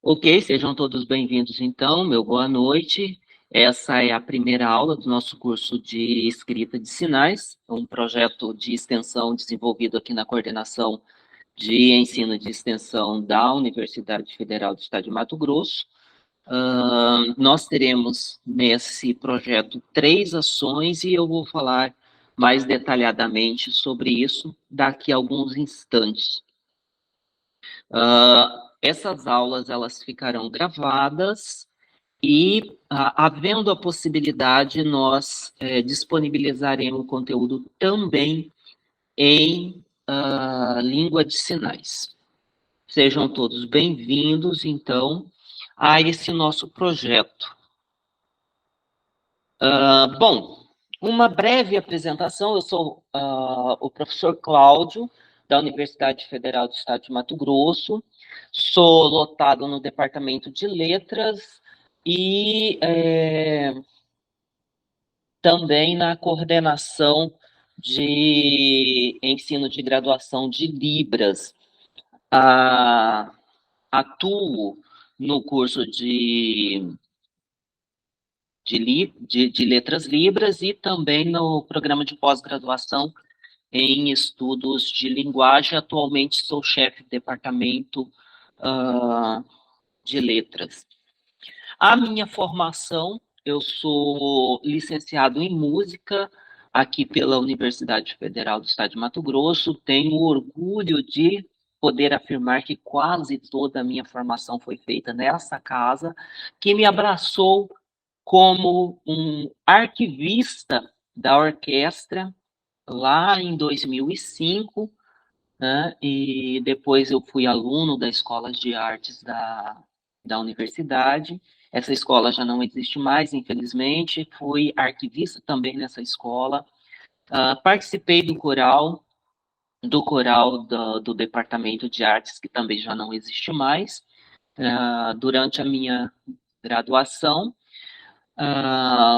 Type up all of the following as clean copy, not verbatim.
Ok, sejam todos bem-vindos então, meu boa noite. Essa é a primeira aula do nosso curso de escrita de sinais, um projeto de extensão desenvolvido aqui na coordenação de ensino de extensão da Universidade Federal do Estado de Mato Grosso. Nós teremos nesse projeto 3 ações e eu vou falar mais detalhadamente sobre isso daqui a alguns instantes. Essas aulas elas ficarão gravadas e, havendo a possibilidade, nós disponibilizaremos o conteúdo também em língua de sinais. Sejam todos bem-vindos, então, a esse nosso projeto. Bom, uma breve apresentação. Eu sou o professor Cláudio, da Universidade Federal do Estado de Mato Grosso. Sou lotado no Departamento de Letras e também na coordenação de ensino de graduação de Libras. Atuo no curso de Letras Libras e também no programa de pós-graduação em estudos de linguagem. Atualmente sou chefe de departamento de letras. A minha formação, eu sou licenciado em música aqui pela Universidade Federal do Estado de Mato Grosso. Tenho orgulho de poder afirmar que quase toda a minha formação foi feita nessa casa, que me abraçou como um arquivista da orquestra lá em 2005, né? E depois eu fui aluno da Escola de Artes da universidade. Essa escola já não existe mais, infelizmente. Fui arquivista também nessa escola. Participei do coral do Departamento de Artes, que também já não existe mais, durante a minha graduação.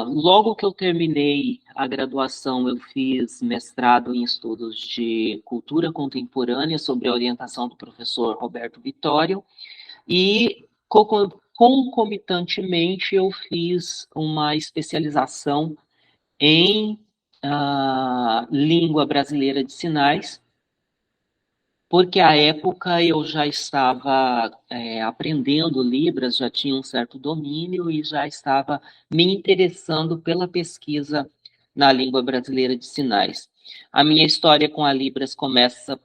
Logo que eu terminei a graduação, eu fiz mestrado em estudos de cultura contemporânea, sob a orientação do professor Roberto Vitório, e concomitantemente eu fiz uma especialização em língua brasileira de sinais, porque à época eu já estava aprendendo Libras, já tinha um certo domínio e já estava me interessando pela pesquisa na língua brasileira de sinais. A minha história com a Libras começa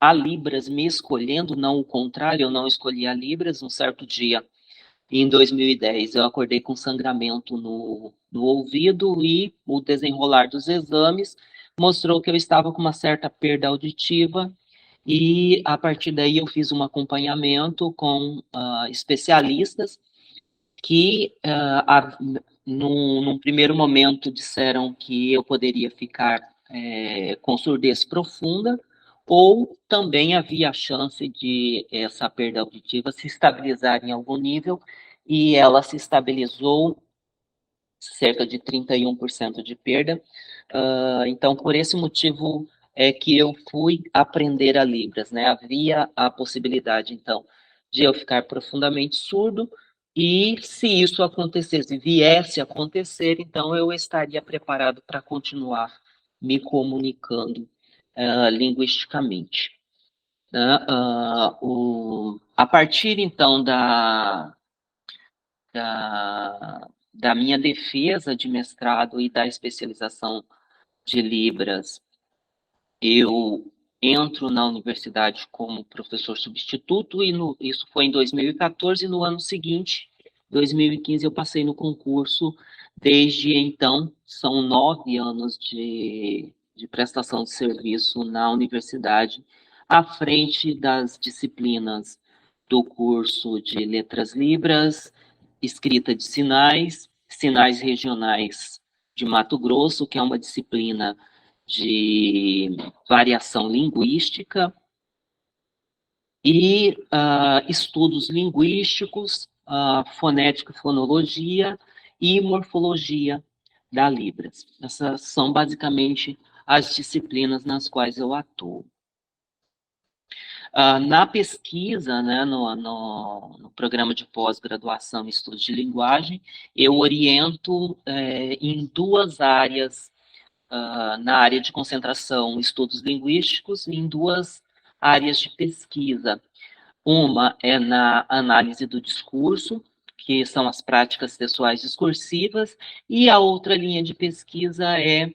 a Libras me escolhendo, não o contrário. Eu não escolhi a Libras. Um certo dia, em 2010, eu acordei com sangramento no ouvido e o desenrolar dos exames mostrou que eu estava com uma certa perda auditiva, e a partir daí eu fiz um acompanhamento com especialistas que, num primeiro momento, disseram que eu poderia ficar com surdez profunda, ou também havia a chance de essa perda auditiva se estabilizar em algum nível, e ela se estabilizou, cerca de 31% de perda. Então, por esse motivo é que eu fui aprender a Libras, né? Havia a possibilidade, então, de eu ficar profundamente surdo, e se isso acontecesse, viesse a acontecer, então eu estaria preparado para continuar me comunicando linguisticamente, né? A partir, então, da minha defesa de mestrado e da especialização de Libras, eu entro na universidade como professor substituto, e isso foi em 2014. E no ano seguinte, 2015, eu passei no concurso. Desde então, são 9 anos de prestação de serviço na universidade, à frente das disciplinas do curso de Letras Libras, escrita de sinais, sinais regionais de Mato Grosso, que é uma disciplina de variação linguística, e estudos linguísticos, fonética e fonologia e morfologia da Libras. Essas são basicamente as disciplinas nas quais eu atuo. Na pesquisa, né, no programa de pós-graduação em estudos de linguagem, eu oriento em duas áreas, na área de concentração estudos linguísticos, e em duas áreas de pesquisa. Uma é na análise do discurso, que são as práticas textuais discursivas, e a outra linha de pesquisa é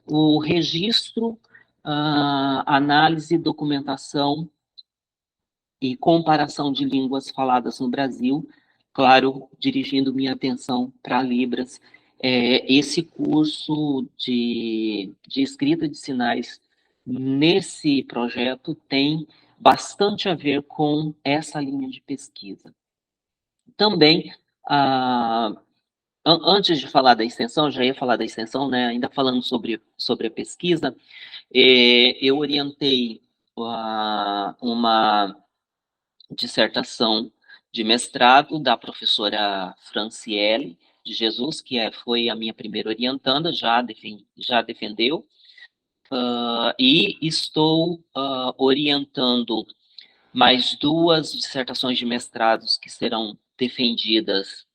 o registro, análise, documentação e comparação de línguas faladas no Brasil, claro, dirigindo minha atenção para Libras. Esse curso de escrita de sinais nesse projeto tem bastante a ver com essa linha de pesquisa. Também, antes de falar da extensão, já ia falar da extensão, né? Ainda falando sobre a pesquisa, eu orientei uma dissertação de mestrado da professora Franciele de Jesus, que foi a minha primeira orientanda, já defendeu, e estou orientando mais duas dissertações de mestrados que serão defendidas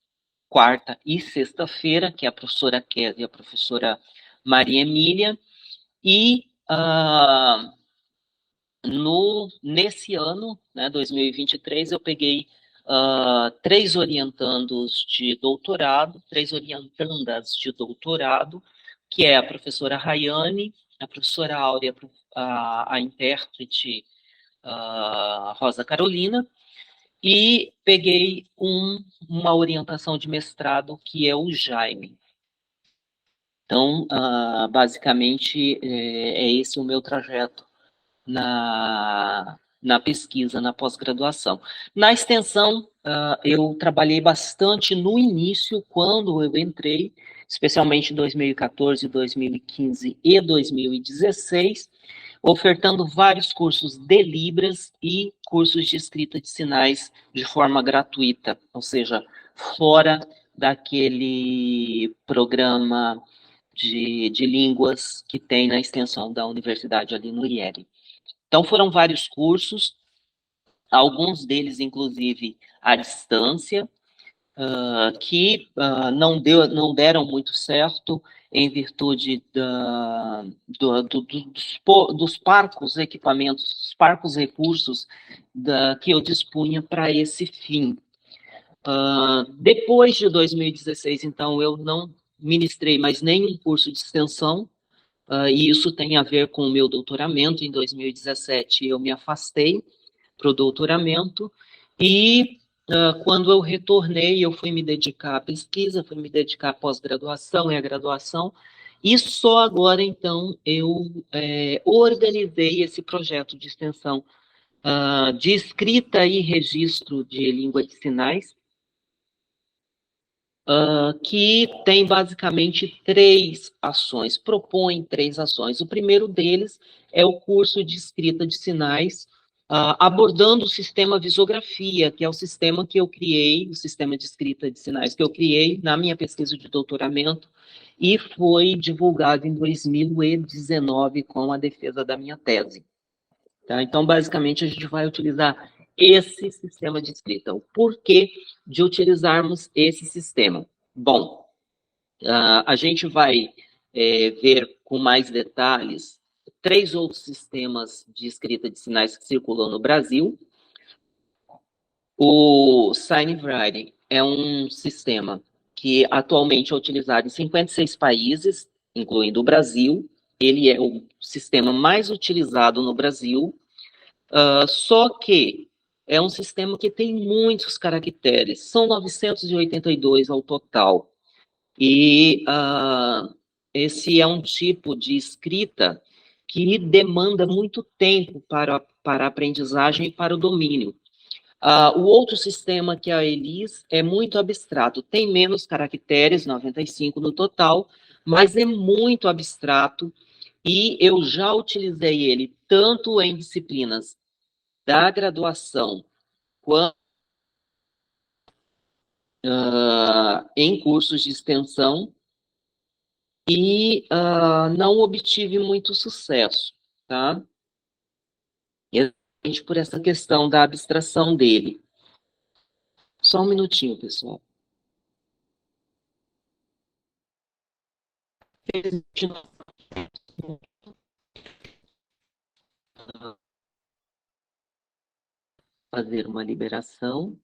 quarta e sexta-feira, que é a professora Kézia e a professora Maria Emília, e nesse ano, né, 2023, eu peguei três orientandos de doutorado, três orientandas de doutorado, que é a professora Rayane, a professora Áurea, a intérprete Rosa Carolina, e peguei uma orientação de mestrado, que é o Jaime. Então, basicamente, é esse o meu trajeto na pesquisa, na pós-graduação. Na extensão, eu trabalhei bastante no início, quando eu entrei, especialmente em 2014, 2015 e 2016, ofertando vários cursos de Libras e cursos de escrita de sinais de forma gratuita, ou seja, fora daquele programa de línguas que tem na extensão da universidade ali no IEL. Então, foram vários cursos, alguns deles, inclusive, à distância, que não deram muito certo em virtude dos parcos equipamentos, dos parcos recursos que eu dispunha para esse fim. Depois de 2016, então, eu não ministrei mais nenhum curso de extensão, e isso tem a ver com o meu doutoramento. Em 2017, eu me afastei para o doutoramento, e quando eu retornei, eu fui me dedicar à pesquisa, fui me dedicar à pós-graduação e à graduação, e só agora, então, eu organizei esse projeto de extensão de escrita e registro de língua de sinais, que tem basicamente três ações, propõe três ações. O primeiro deles é o curso de escrita de sinais, abordando o sistema Visografia, que é o sistema que eu criei, o sistema de escrita de sinais que eu criei na minha pesquisa de doutoramento, e foi divulgado em 2019 com a defesa da minha tese. Tá? Então, basicamente, a gente vai utilizar esse sistema de escrita. O porquê de utilizarmos esse sistema? Bom, a gente vai ver com mais detalhes três outros sistemas de escrita de sinais que circulam no Brasil. O Sign Writing é um sistema que atualmente é utilizado em 56 países, incluindo o Brasil. Ele é o sistema mais utilizado no Brasil, só que é um sistema que tem muitos caracteres, são 982 ao total. E esse é um tipo de escrita que demanda muito tempo para a aprendizagem e para o domínio. O outro sistema, que é a ELIS, é muito abstrato, tem menos caracteres, 95 no total, mas é muito abstrato, e eu já utilizei ele tanto em disciplinas da graduação quanto em cursos de extensão, e não obtive muito sucesso, tá? por essa questão da abstração dele. Só um minutinho, pessoal. Fazer uma liberação.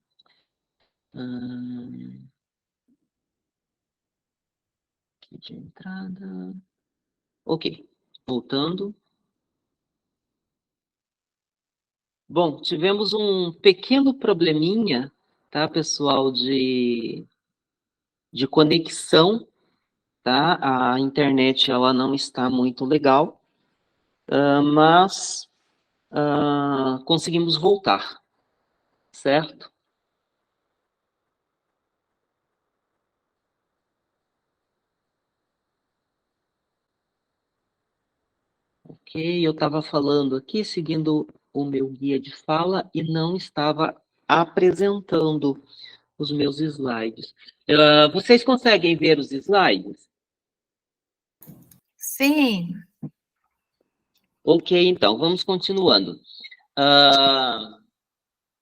Aqui de entrada. Ok, voltando. Bom, tivemos um pequeno probleminha, tá, pessoal, de conexão, tá? A internet, ela não está muito legal, mas conseguimos voltar, certo? Ok, eu estava falando aqui, seguindo o meu guia de fala, e não estava apresentando os meus slides. Vocês conseguem ver os slides? Sim. Ok, então, vamos continuando.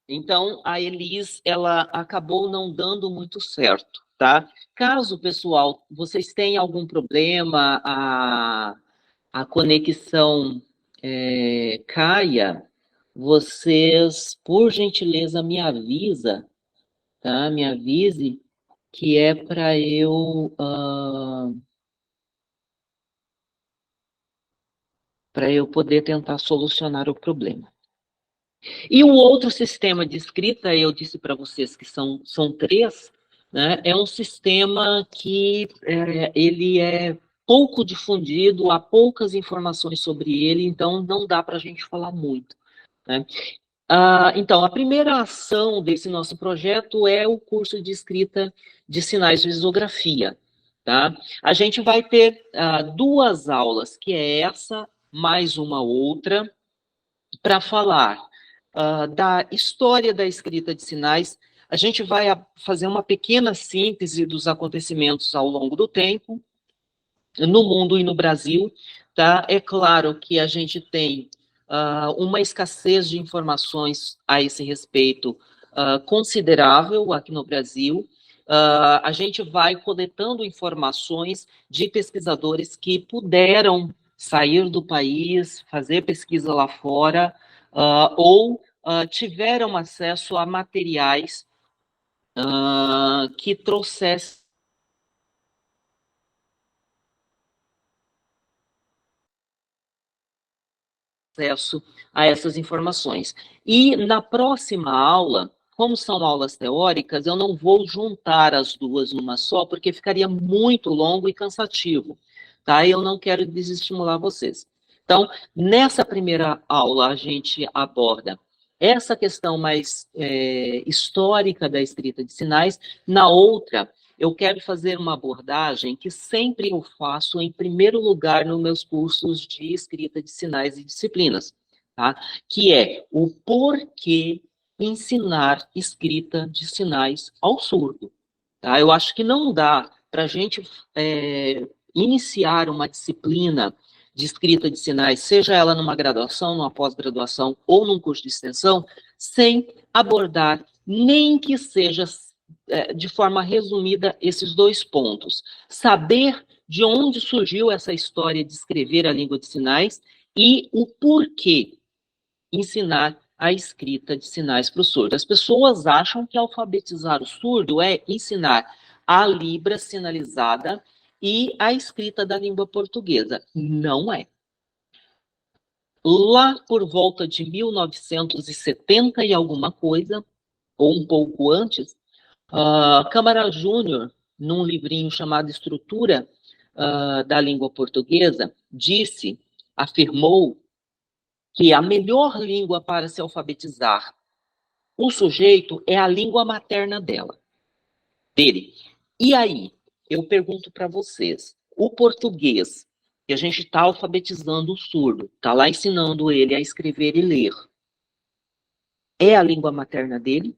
Então, a Elis, ela acabou não dando muito certo, tá? Caso, pessoal, vocês tenham algum problema, a conexão caia, vocês, por gentileza, me avisa, tá? Me avise que é para eu poder tentar solucionar o problema. E o outro sistema de escrita, eu disse para vocês que são três, né? É um sistema que ele é pouco difundido, há poucas informações sobre ele, então não dá para a gente falar muito, né? Então, a primeira ação desse nosso projeto é o curso de escrita de sinais de risografia, tá? A gente vai ter duas aulas, que é essa, mais uma outra, para falar da história da escrita de sinais. A gente vai fazer uma pequena síntese dos acontecimentos ao longo do tempo, no mundo e no Brasil, tá? É claro que a gente tem uma escassez de informações a esse respeito considerável aqui no Brasil. A gente vai coletando informações de pesquisadores que puderam sair do país, fazer pesquisa lá fora, ou tiveram acesso a materiais que trouxessem acesso a essas informações. E na próxima aula, como são aulas teóricas, eu não vou juntar as duas numa só, porque ficaria muito longo e cansativo, tá? Eu não quero desestimular vocês. Então, nessa primeira aula, a gente aborda essa questão mais histórica da escrita de sinais. Na outra, eu quero fazer uma abordagem que sempre eu faço em primeiro lugar nos meus cursos de escrita de sinais e disciplinas, tá? Que é o porquê ensinar escrita de sinais ao surdo. Tá? Eu acho que não dá para a gente iniciar uma disciplina de escrita de sinais, seja ela numa graduação, numa pós-graduação ou num curso de extensão, sem abordar nem que seja de forma resumida esses dois pontos. Saber de onde surgiu essa história de escrever a língua de sinais e o porquê ensinar a escrita de sinais para o surdo. As pessoas acham que alfabetizar o surdo é ensinar a Libra sinalizada e a escrita da língua portuguesa. Não é. Lá por volta de 1970 e alguma coisa, ou um pouco antes, Câmara Júnior, num livrinho chamado Estrutura da Língua Portuguesa, afirmou que a melhor língua para se alfabetizar o sujeito é a língua materna dele. E aí, eu pergunto para vocês, o português, que a gente está alfabetizando o surdo, está lá ensinando ele a escrever e ler, é a língua materna dele?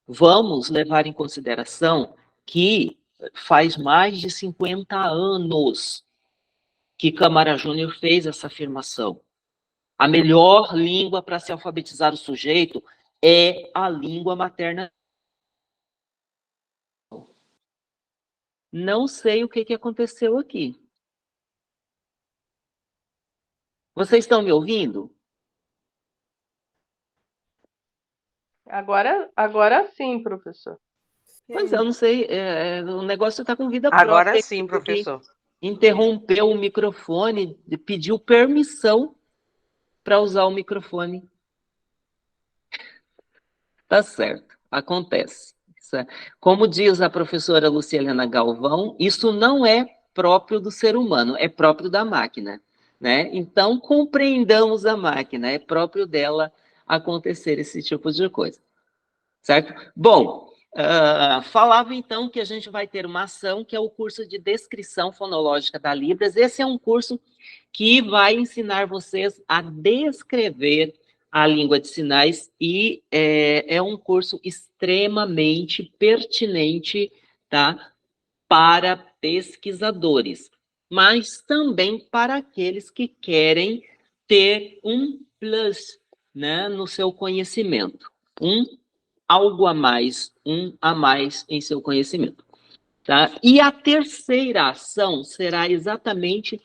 Vamos levar em consideração que faz mais de 50 anos que Câmara Júnior fez essa afirmação. A melhor língua para se alfabetizar o sujeito é a língua materna. Não sei o que aconteceu aqui. Vocês estão me ouvindo? Agora sim, professor. Pois é, eu não sei, o negócio está com vida Agora própria sim, aqui, porque professor. interrompeu o microfone, pediu permissão para usar o microfone. Tá certo, acontece. Como diz a professora Luciana Galvão, isso não é próprio do ser humano, é próprio da máquina, né? Então, compreendamos a máquina, é próprio dela acontecer esse tipo de coisa, certo? Bom, falava então que a gente vai ter uma ação que é o curso de descrição fonológica da Libras. Esse é um curso que vai ensinar vocês a descrever a língua de sinais e é um curso extremamente pertinente, tá, para pesquisadores, mas também para aqueles que querem ter um plus, né, no seu conhecimento, algo a mais, a mais em seu conhecimento, tá? E a terceira ação será exatamente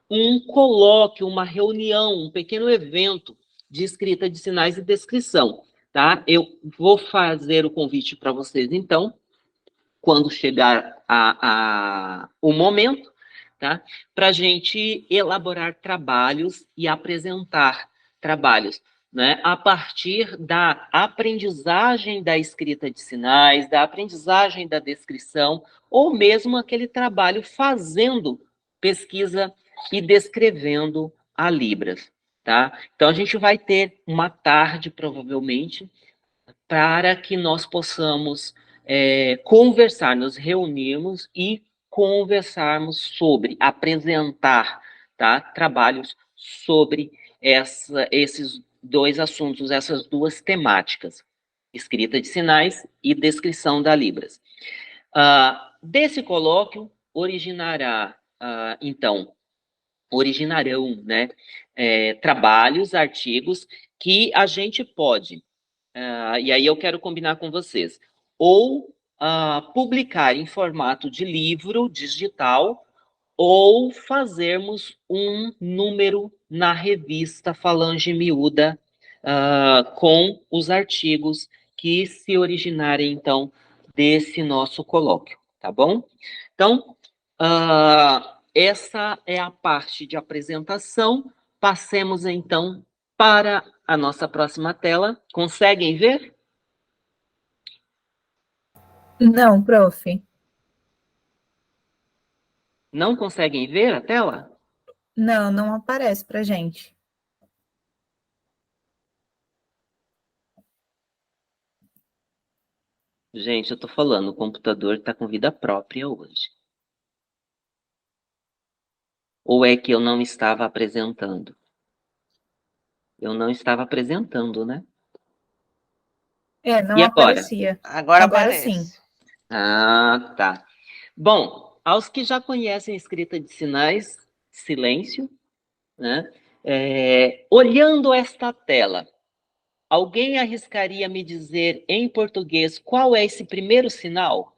um colóquio, uma reunião, um pequeno evento de escrita de sinais e descrição, tá? Eu vou fazer o convite para vocês, então, quando chegar o momento, tá? Para a gente elaborar trabalhos e apresentar trabalhos, né? A partir da aprendizagem da escrita de sinais, da aprendizagem da descrição, ou mesmo aquele trabalho fazendo pesquisa e descrevendo a Libras, tá? Então a gente vai ter uma tarde, provavelmente, para que nós possamos conversar, nos reunirmos e conversarmos sobre, apresentar, tá, trabalhos sobre esses dois assuntos, essas duas temáticas, escrita de sinais e descrição da Libras. Desse colóquio então, originarão, né, trabalhos, artigos que a gente pode e aí eu quero combinar com vocês. Ou publicar em formato de livro digital, ou fazermos um número na revista Falange Miúda com os artigos que se originarem, então, desse nosso colóquio, tá bom? Então, essa é a parte de apresentação. Passemos, então, para a nossa próxima tela. Conseguem ver? Não, prof. Não conseguem ver a tela? Não, não aparece pra gente. Gente, eu tô falando, o computador tá com vida própria hoje. Ou é que eu não estava apresentando? Eu não estava apresentando, né? Não E agora? aparecia. Agora Agora sim. aparece. Ah, tá. Bom, aos que já conhecem a escrita de sinais, silêncio, né? Olhando esta tela, alguém arriscaria me dizer em português qual é esse primeiro sinal?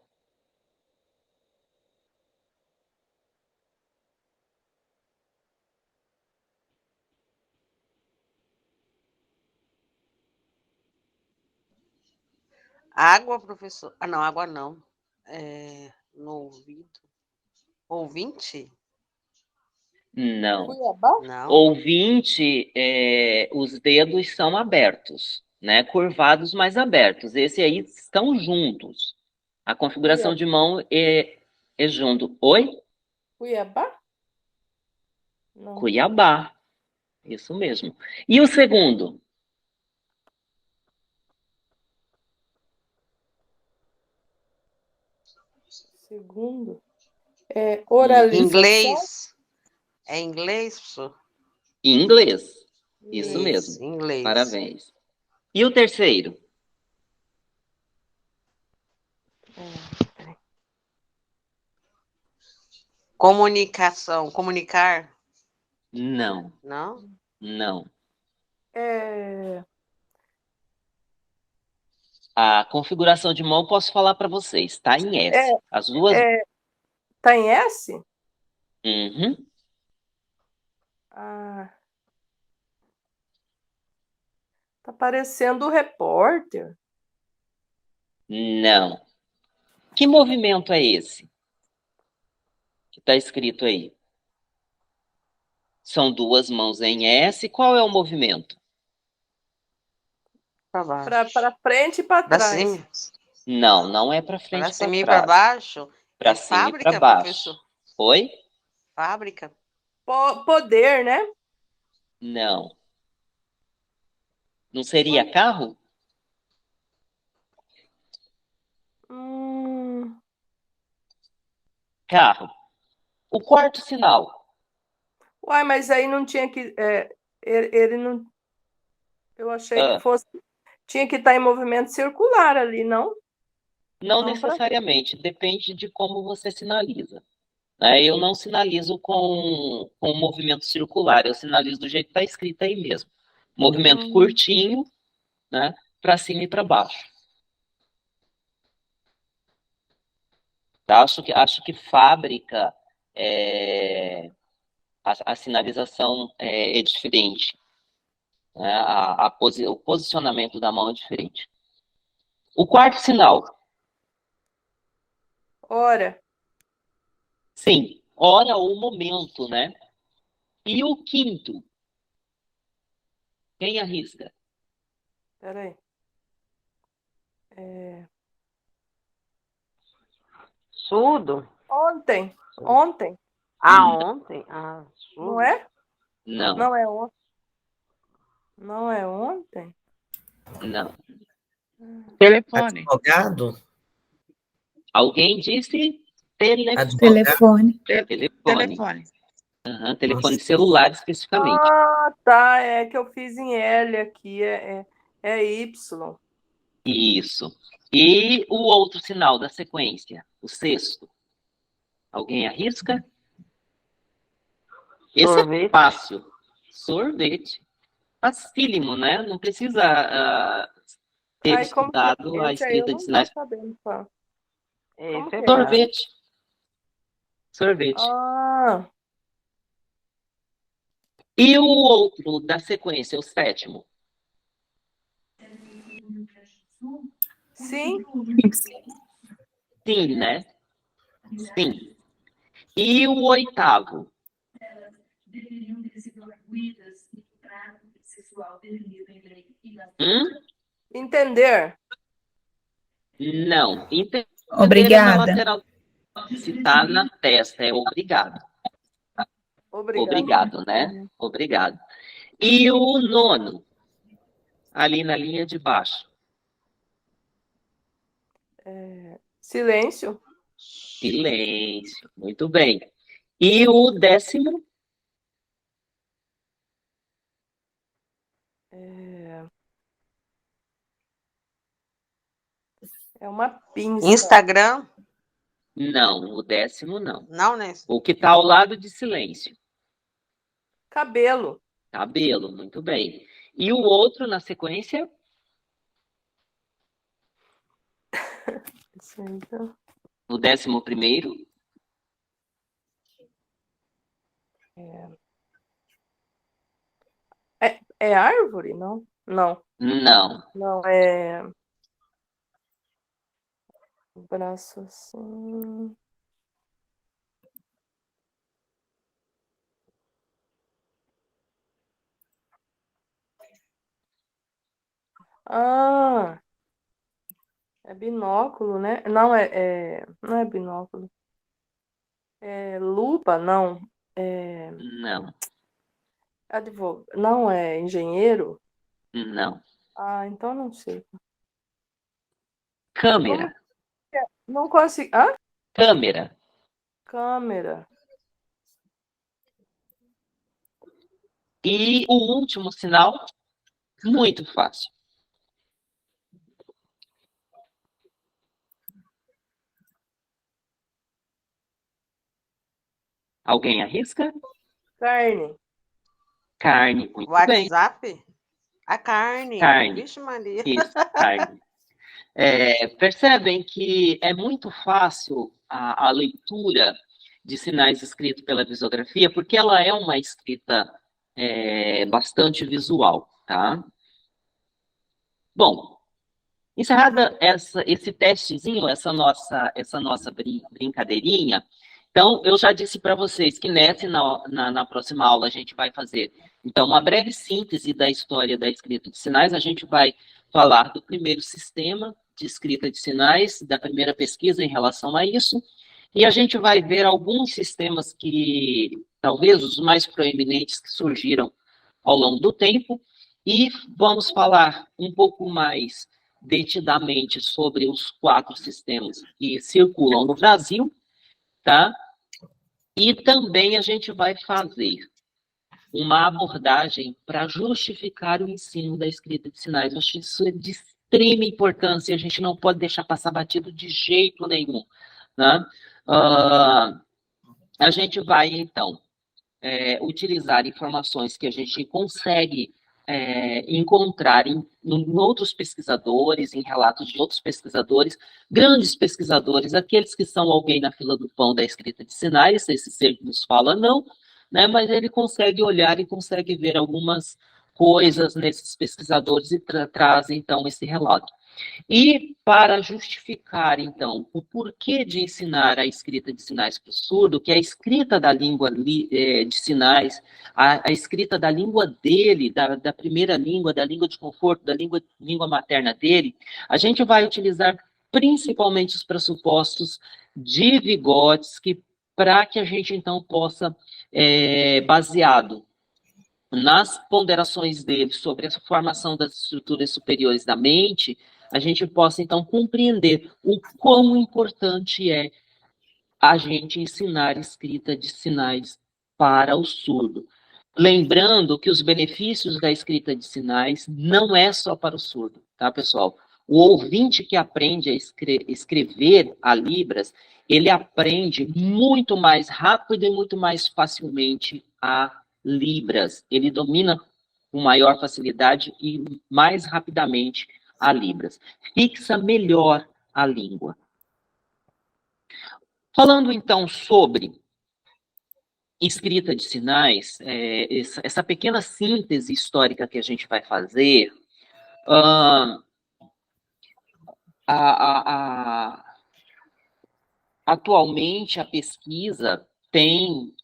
Água, professor. Ah, não, água não. No ouvido. Ouvinte? Não. Cuiabá? Não. Ouvinte, os dedos são abertos, né? Curvados, mas abertos. Esse aí estão juntos. A configuração de mão é junto. Oi? Cuiabá? Não. Cuiabá. Isso mesmo. E o segundo? Segundo. Oralização? Inglês. É inglês, professor? Inglês. Isso mesmo. Inglês. Parabéns. E o terceiro? Comunicação. Comunicar? Não. Não? Não. É, A configuração de mão posso falar para vocês, está em S. As duas. tá em S? Uhum. Ah, tá parecendo o repórter. Não. Que movimento é esse que está escrito aí? São duas mãos em S. Qual é o movimento? Para baixo. Para frente e para Para trás. cima. Não, não é para Para frente e cima e para para trás. baixo. Para É cima e para fábrica, baixo. professor? Oi? Fábrica. Poder, né? Não. Não seria carro? Carro. O quarto sinal. Uai, mas aí não tinha que. Ele não. Eu achei que fosse. Tinha que estar em movimento circular ali, não? Não Não pra- necessariamente, depende de como você sinaliza. Né? Eu não sinalizo com movimento circular, eu sinalizo do jeito que está escrito aí mesmo. Movimento curtinho, né? Para cima e para baixo. Tá? Acho que fábrica, a sinalização é diferente. Né? O posicionamento da mão é diferente. O quarto sinal. Ora, Sim, hora ou momento, né? E o quinto? Quem arrisca? peraí. Surdo? Ontem. Ontem? Surdo. Não é? Não, Não é ontem. Não é ontem? não. Telefone. Advogado? Alguém disse telefone. Telefone. Telefone. Uhum, telefone celular especificamente. Ah, tá. É que eu fiz em L aqui. É Y. Isso. E o outro sinal da sequência, o sexto. Alguém arrisca? Esse Sorvete. é fácil. Sorvete. Facílimo, né? Não precisa ter Ai, como que estudado a esse aí eu escrita de não tô sinais. sabendo qual. Como Esse que é é? fácil. Sorvete. Sorvete. Ah, E o outro da sequência, o sétimo? sim. Sim, né? Sim. E o oitavo? Entender. Não. Entender é na Obrigada. lateral. Se está na testa, é obrigado. Obrigado, né? Obrigado. E o nono? Ali na linha de baixo. Silêncio. Silêncio. Muito bem. E o décimo? É uma pinça. Instagram? Não, o décimo não. Não, né? O que está ao lado de silêncio. Cabelo. Cabelo, muito bem. E o outro na sequência? Isso aí, então. O 11º? É árvore? Não. Não. Não. Não, é. Braço assim. Ah, é binóculo, né? Não, não é binóculo. É lupa? Não. É Não. Não, é engenheiro? Não. Ah, então não sei. Câmera. Não consigo. Ah? Câmera. Câmera. E o último sinal? Muito fácil. Alguém arrisca? Carne. Carne. Muito bem. WhatsApp? A carne. Carne. Vixe, Maria. Isso, carne. Percebem que é muito fácil a leitura de sinais escritos pela visografia, porque ela é uma escrita bastante visual, tá? Bom, encerrada esse testezinho, essa nossa brincadeirinha, então eu já disse para vocês que na próxima aula a gente vai fazer então uma breve síntese da história da escrita de sinais. A gente vai falar do primeiro sistema de escrita de sinais, da primeira pesquisa em relação a isso, e a gente vai ver alguns sistemas que talvez os mais proeminentes que surgiram ao longo do tempo, e vamos falar um pouco mais detidamente sobre os 4 sistemas que circulam no Brasil, tá? E também a gente vai fazer uma abordagem para justificar o ensino da escrita de sinais. Eu acho isso de extrema importância, a gente não pode deixar passar batido de jeito nenhum, né? A gente vai, então, utilizar informações que a gente consegue encontrar em outros pesquisadores, em relatos de outros pesquisadores, grandes pesquisadores, aqueles que são alguém na fila do pão da escrita de sinais, esse ser que nos fala não, né, mas ele consegue olhar e consegue ver algumas coisas nesses pesquisadores e traz, então, esse relato. E para justificar, então, o porquê de ensinar a escrita de sinais para o surdo, que a escrita da língua de sinais, a escrita da língua dele, da primeira língua, da língua de conforto, da língua materna dele, a gente vai utilizar principalmente os pressupostos de Vygotsky para que a gente, então, possa, baseado nas ponderações dele sobre a formação das estruturas superiores da mente, a gente possa, então, compreender o quão importante é a gente ensinar escrita de sinais para o surdo. Lembrando que os benefícios da escrita de sinais não é só para o surdo, tá, pessoal? O ouvinte que aprende a escrever a Libras, ele aprende muito mais rápido e muito mais facilmente a Libras. Ele domina com maior facilidade e mais rapidamente a Libras. Fixa melhor a língua. Falando, então, sobre escrita de sinais, essa pequena síntese histórica que a gente vai fazer, atualmente a pesquisa tem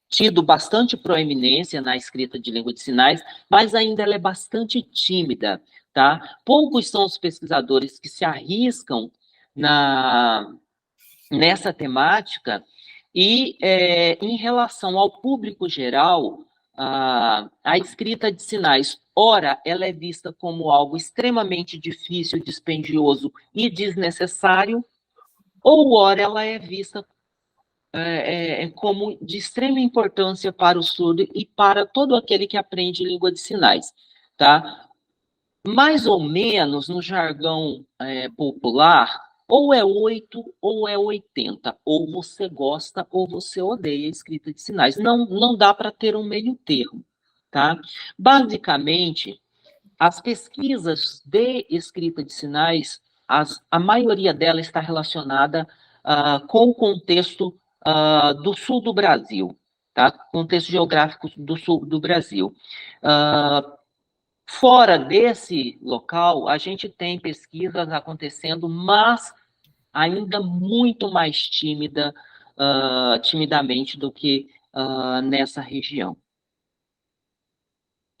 tido bastante proeminência na escrita de língua de sinais, mas ainda ela é bastante tímida, tá? Poucos são os pesquisadores que se arriscam nessa temática e, em relação ao público geral, a escrita de sinais, ora, ela é vista como algo extremamente difícil, dispendioso e desnecessário, ou ora ela é vista como de extrema importância para o surdo e para todo aquele que aprende língua de sinais, tá? Mais ou menos, no jargão popular, ou é 8 ou é 80, ou você gosta ou você odeia a escrita de sinais. Não dá para ter um meio termo, tá? Basicamente, as pesquisas de escrita de sinais, a maioria dela está relacionada com o contexto do sul do Brasil, tá? Contexto geográfico do sul do Brasil. Fora desse local, a gente tem pesquisas acontecendo, mas ainda muito mais timidamente do que nessa região.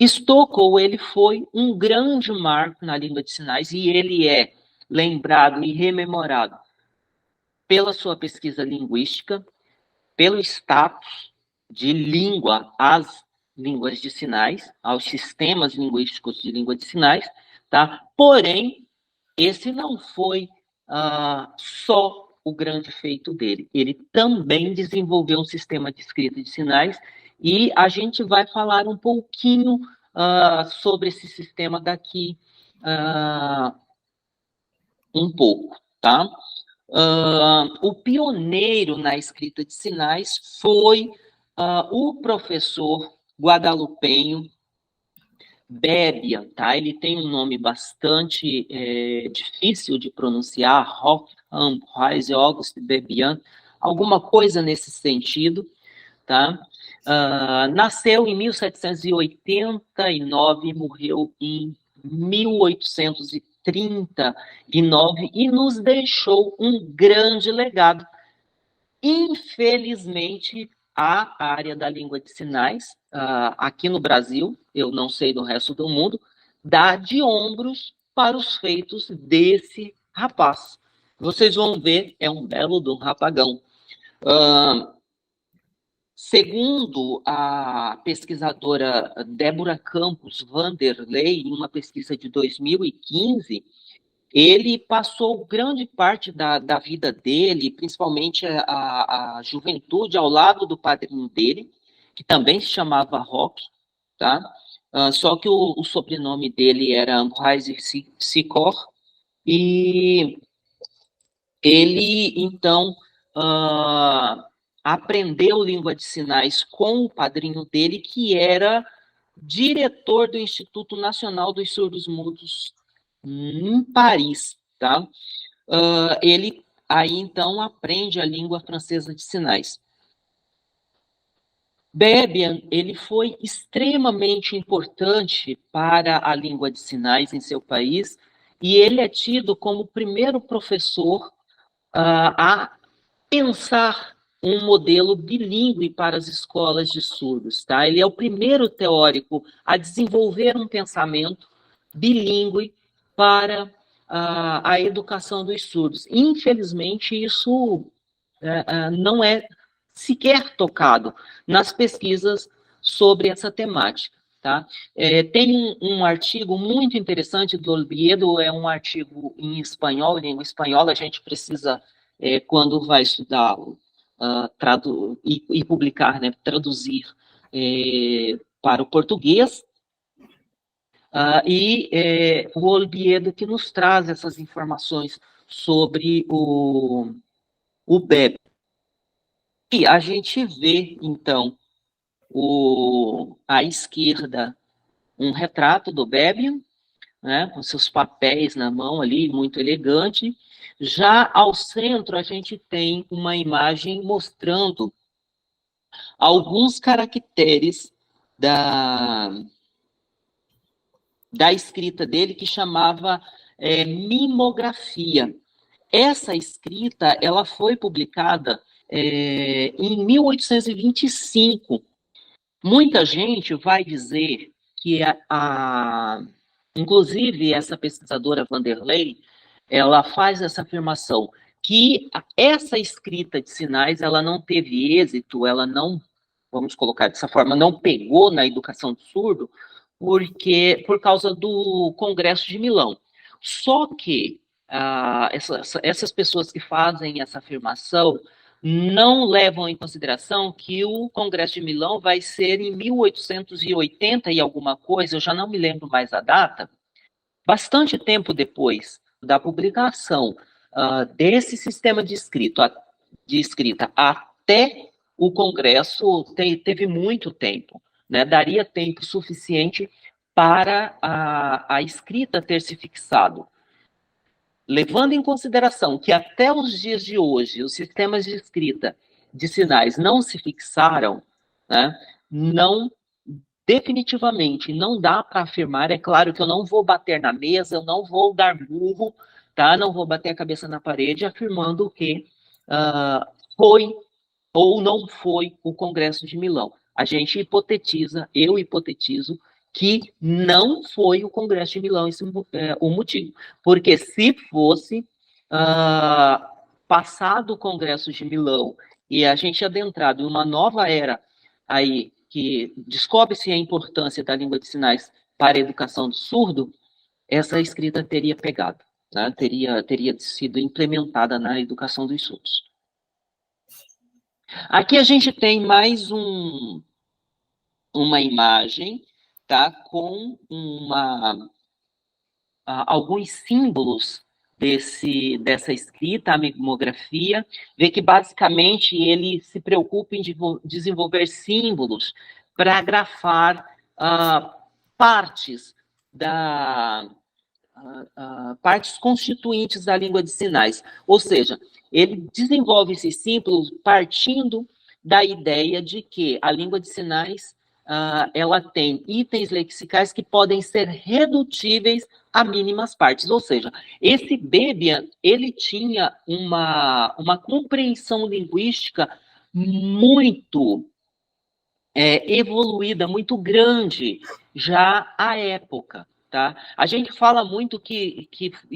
Stockow, ele foi um grande marco na língua de sinais e ele é lembrado e rememorado pela sua pesquisa linguística, pelo status de língua às línguas de sinais, aos sistemas linguísticos de língua de sinais, tá? Porém, esse não foi só o grande feito dele. Ele também desenvolveu um sistema de escrita de sinais e a gente vai falar um pouquinho sobre esse sistema daqui um pouco, tá? O pioneiro na escrita de sinais foi o professor guadalupenho Bebian, tá? Ele tem um nome bastante difícil de pronunciar, Hocham Reise August Bebian, alguma coisa nesse sentido, tá? Nasceu em 1789 e morreu em 1839 e nos deixou um grande legado. Infelizmente, a área da língua de sinais, aqui no Brasil, eu não sei do resto do mundo, dá de ombros para os feitos desse rapaz. Vocês vão ver, é um belo de um rapagão. Segundo a pesquisadora Débora Campos Vanderlei, em uma pesquisa de 2015, ele passou grande parte da vida dele, principalmente a juventude, ao lado do padrinho dele, que também se chamava Roque, tá? Só que o sobrenome dele era Ambroise Sicor, e ele, então, aprendeu língua de sinais com o padrinho dele, que era diretor do Instituto Nacional dos Surdos Mudos em Paris, tá? Ele aí, então, aprende a língua francesa de sinais. Bebian, ele foi extremamente importante para a língua de sinais em seu país, e ele é tido como o primeiro professor a pensar um modelo bilíngue para as escolas de surdos, tá? Ele é o primeiro teórico a desenvolver um pensamento bilíngue para a educação dos surdos. Infelizmente, isso não é sequer tocado nas pesquisas sobre essa temática, tá? Tem um artigo muito interessante do Olbiedo, é um artigo em espanhol, em língua espanhola, a gente precisa, quando vai estudá-lo, e publicar, né, traduzir para o português, o Olbiedo que nos traz essas informações sobre o Bebian. E a gente vê, então, à esquerda, um retrato do Bebian, né, com seus papéis na mão ali, muito elegante. Já ao centro, a gente tem uma imagem mostrando alguns caracteres da escrita dele, que chamava mimografia. Essa escrita, ela foi publicada em 1825. Muita gente vai dizer que, inclusive, essa pesquisadora Vanderlei, ela faz essa afirmação, que essa escrita de sinais, ela não teve êxito, ela não, vamos colocar dessa forma, não pegou na educação do surdo, por causa do Congresso de Milão. Só que essas pessoas que fazem essa afirmação não levam em consideração que o Congresso de Milão vai ser em 1880 e alguma coisa, eu já não me lembro mais a data, bastante tempo depois da publicação desse sistema de escrita até o Congresso, teve muito tempo, né? Daria tempo suficiente para a escrita ter se fixado. Levando em consideração que até os dias de hoje os sistemas de escrita de sinais não se fixaram, né, definitivamente não dá para afirmar. É claro que eu não vou bater na mesa, eu não vou dar murro, tá? Não vou bater a cabeça na parede afirmando que foi ou não foi o Congresso de Milão. A gente hipotetiza, eu hipotetizo, que não foi o Congresso de Milão esse o motivo. Porque se fosse passado o Congresso de Milão e a gente adentrado em uma nova era aí, que descobre-se a importância da língua de sinais para a educação do surdo, essa escrita teria pegado, né? Teria sido implementada na educação dos surdos. Aqui a gente tem mais uma imagem, tá, com alguns símbolos dessa escrita, a mimografia. Vê que basicamente ele se preocupa em desenvolver símbolos para grafar partes partes constituintes da língua de sinais. Ou seja, ele desenvolve esse símbolo partindo da ideia de que a língua de sinais ela tem itens lexicais que podem ser redutíveis a mínimas partes. Ou seja, esse Bebian, ele tinha uma compreensão linguística muito evoluída, muito grande, já à época. Tá? A gente fala muito que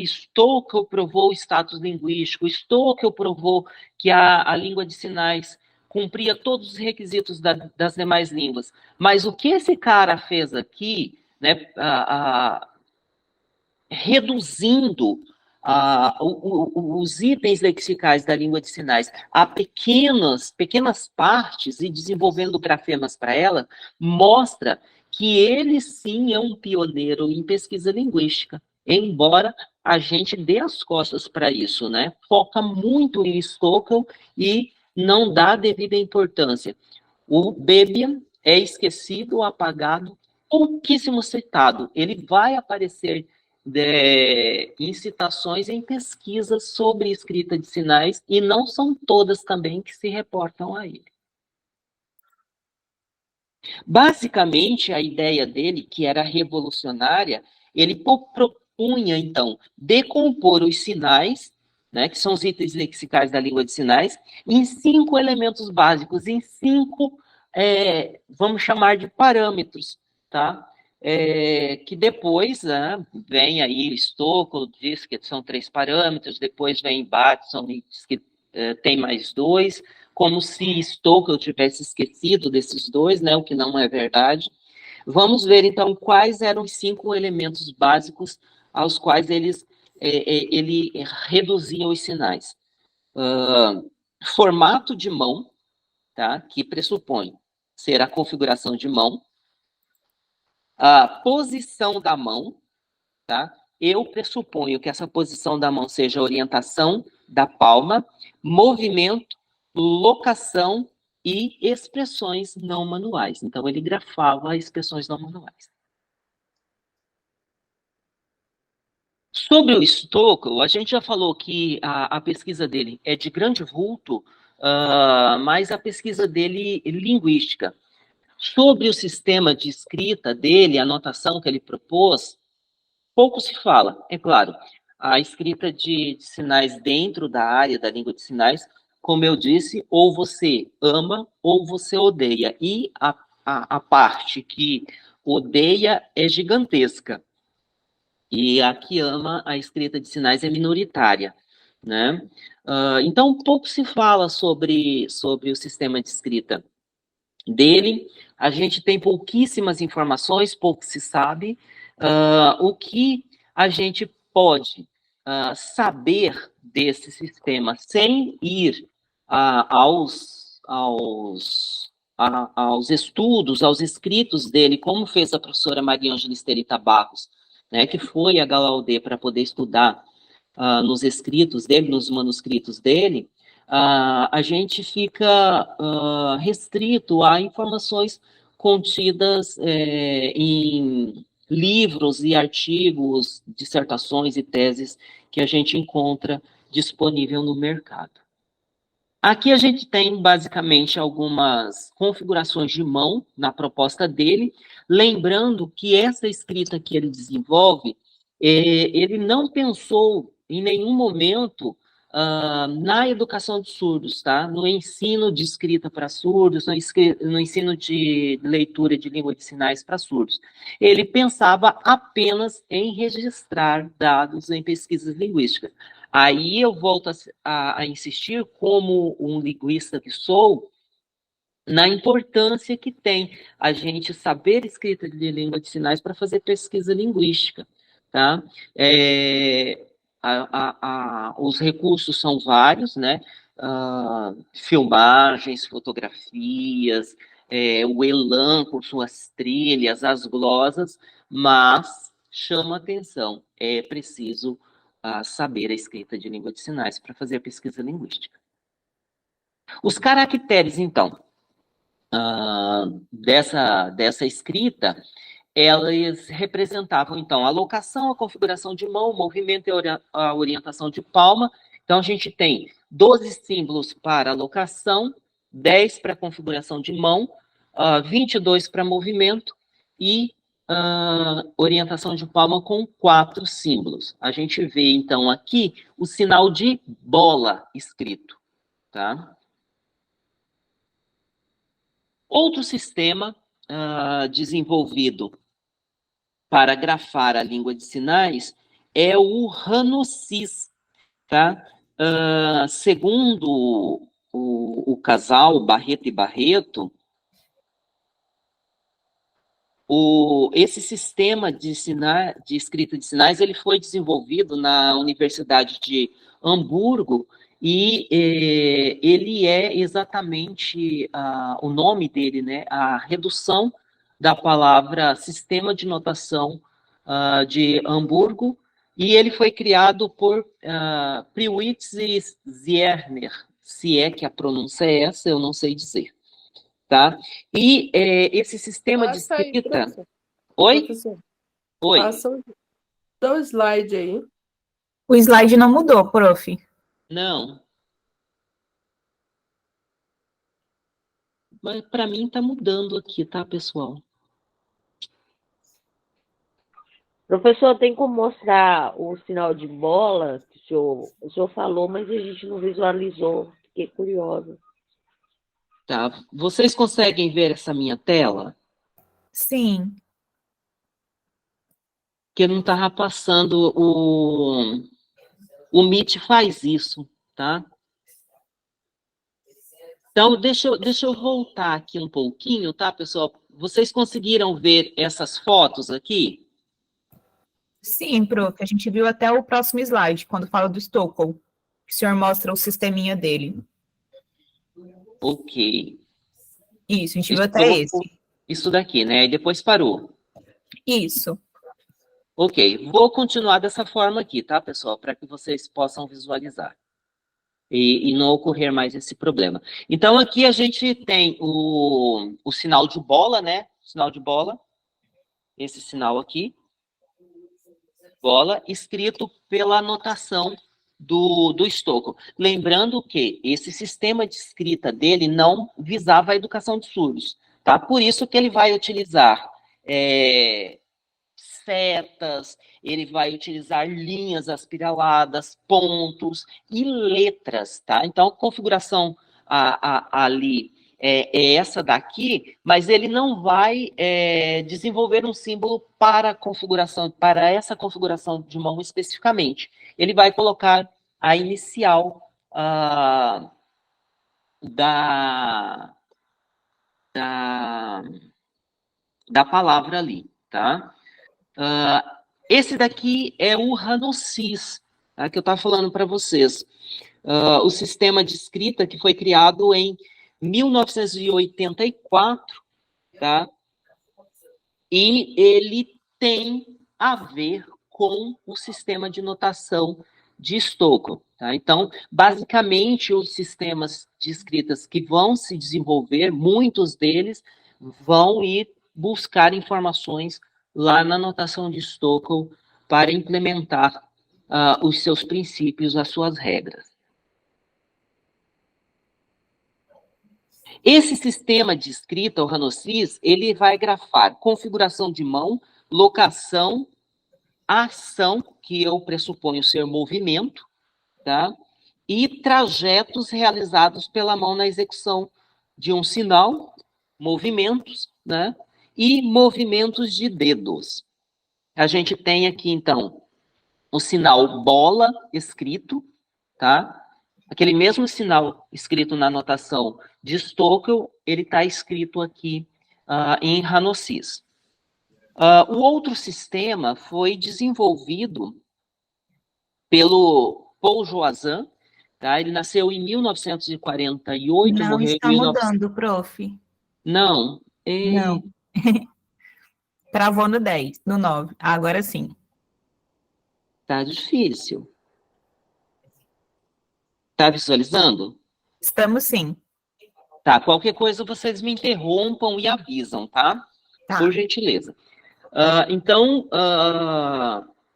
Stokoe provou o status linguístico, Stokoe provou que a língua de sinais cumpria todos os requisitos das demais línguas. Mas o que esse cara fez aqui, né, reduzindo os itens lexicais da língua de sinais a pequenas partes e desenvolvendo grafemas para ela, mostra que ele sim é um pioneiro em pesquisa linguística, embora a gente dê as costas para isso, né? Foca muito em Stokoe e não dá a devida importância. O Bebian é esquecido, apagado, pouquíssimo citado. Ele vai aparecer em citações em pesquisas sobre escrita de sinais, e não são todas também que se reportam a ele. Basicamente, a ideia dele, que era revolucionária, ele propunha, então, decompor os sinais, né, que são os itens lexicais da língua de sinais, em 5 elementos básicos, em 5, vamos chamar de parâmetros, tá? Que depois vem aí Stokoe, diz que são 3 parâmetros, depois vem Bateson e diz que tem mais 2, como se Stokoe tivesse esquecido desses 2, né, o que não é verdade. Vamos ver, então, quais eram os 5 elementos básicos aos quais ele reduzia os sinais. Formato de mão, tá, que pressupõe ser a configuração de mão. A posição da mão, tá? Eu pressuponho que essa posição da mão seja a orientação da palma, movimento, locação e expressões não manuais. Então, ele grafava expressões não manuais. Sobre o Stokoe, a gente já falou que a pesquisa dele é de grande vulto, mas a pesquisa dele é linguística. Sobre o sistema de escrita dele, a anotação que ele propôs, pouco se fala. É claro, a escrita de sinais dentro da área da língua de sinais, como eu disse, ou você ama ou você odeia. E a parte que odeia é gigantesca. E a que ama a escrita de sinais é minoritária, né? Então, pouco se fala sobre o sistema de escrita dele. A gente tem pouquíssimas informações, pouco se sabe. O que a gente pode saber desse sistema sem ir aos estudos, aos escritos dele, como fez a professora Maria Ângela Esterita Barros, né, que foi a Galaudê para poder estudar nos escritos dele, nos manuscritos dele, a gente fica restrito a informações contidas em livros e artigos, dissertações e teses que a gente encontra disponível no mercado. Aqui a gente tem, basicamente, algumas configurações de mão na proposta dele, lembrando que essa escrita que ele desenvolve, ele não pensou em nenhum momento na educação de surdos, tá? No ensino de escrita para surdos, no ensino de leitura de língua de sinais para surdos. Ele pensava apenas em registrar dados em pesquisas linguísticas. Aí eu volto a insistir, como um linguista que sou, na importância que tem a gente saber escrita de língua de sinais para fazer pesquisa linguística, tá? Os recursos são vários, né? Filmagens, fotografias, o Elan com suas trilhas, as glosas, mas chama atenção, é preciso saber a escrita de língua de sinais para fazer a pesquisa linguística. Os caracteres, então, dessa escrita, elas representavam, então, a locação, a configuração de mão, o movimento e a orientação de palma. Então, a gente tem 12 símbolos para locação, 10 para configuração de mão, 22 para movimento e orientação de palma com 4 símbolos. A gente vê, então, aqui o sinal de bola escrito, tá? Outro sistema desenvolvido para grafar a língua de sinais é o Ranocis, tá? Segundo o casal Barreto e Barreto, esse sistema de escrita de sinais ele foi desenvolvido na Universidade de Hamburgo e ele é exatamente o nome dele, né? A redução da palavra sistema de notação de Hamburgo, e ele foi criado por Priwitz e Zierner, se é que a pronúncia é essa, eu não sei dizer. Tá? E esse sistema de escrita... Aí, Oi? professor. Oi. Passa o slide aí. O slide não mudou, prof. Não. Mas para mim está mudando aqui, tá, pessoal? Professor, tem como mostrar o sinal de bola que o senhor falou, mas a gente não visualizou. Fiquei curiosa. Tá. Vocês conseguem ver essa minha tela? Sim. Que não estava passando o Meet faz isso, tá? Então, deixa eu voltar aqui um pouquinho, tá, pessoal? Vocês conseguiram ver essas fotos aqui? Sim, prof. A gente viu até o próximo slide, quando fala do Stockel. Que o senhor mostra o sisteminha dele. Ok. Isso, a gente viu até esse. Isso daqui, né? E depois parou. Isso. Ok. Vou continuar dessa forma aqui, tá, pessoal? Para que vocês possam visualizar. E não ocorrer mais esse problema. Então, aqui a gente tem o sinal de bola, né? Sinal de bola. Esse sinal aqui. Bola, escrito pela anotação do Stockel. Lembrando que esse sistema de escrita dele não visava a educação de surdos, tá? Por isso que ele vai utilizar setas, ele vai utilizar linhas aspiraladas, pontos e letras, tá? Então, a configuração ali é essa daqui, mas ele não vai desenvolver um símbolo para essa configuração de mão especificamente. Ele vai colocar a inicial da palavra ali, tá? Esse daqui é o Ranocis, tá, que eu estava falando para vocês. O sistema de escrita que foi criado em 1984, tá? E ele tem a ver com o sistema de notação de Stockel, tá? Então, basicamente, os sistemas de escritas que vão se desenvolver, muitos deles vão ir buscar informações lá na notação de Stockel para implementar os seus princípios, as suas regras. Esse sistema de escrita, o Ranocis, ele vai grafar configuração de mão, locação, ação, que eu pressuponho ser movimento, tá? E trajetos realizados pela mão na execução de um sinal, movimentos, né? E movimentos de dedos. A gente tem aqui, então, o sinal bola escrito, tá? Aquele mesmo sinal escrito na anotação de Stockel, ele está escrito aqui em Ranocis. O outro sistema foi desenvolvido pelo Paul Joazan, tá? Ele nasceu em 1948, não morreu está em mudando, prof. Não. Não. Travou no 10, no 9. Agora sim. Tá difícil. Tá visualizando? Estamos sim. Tá, qualquer coisa vocês me interrompam e avisam, tá? Tá. Por gentileza. Então,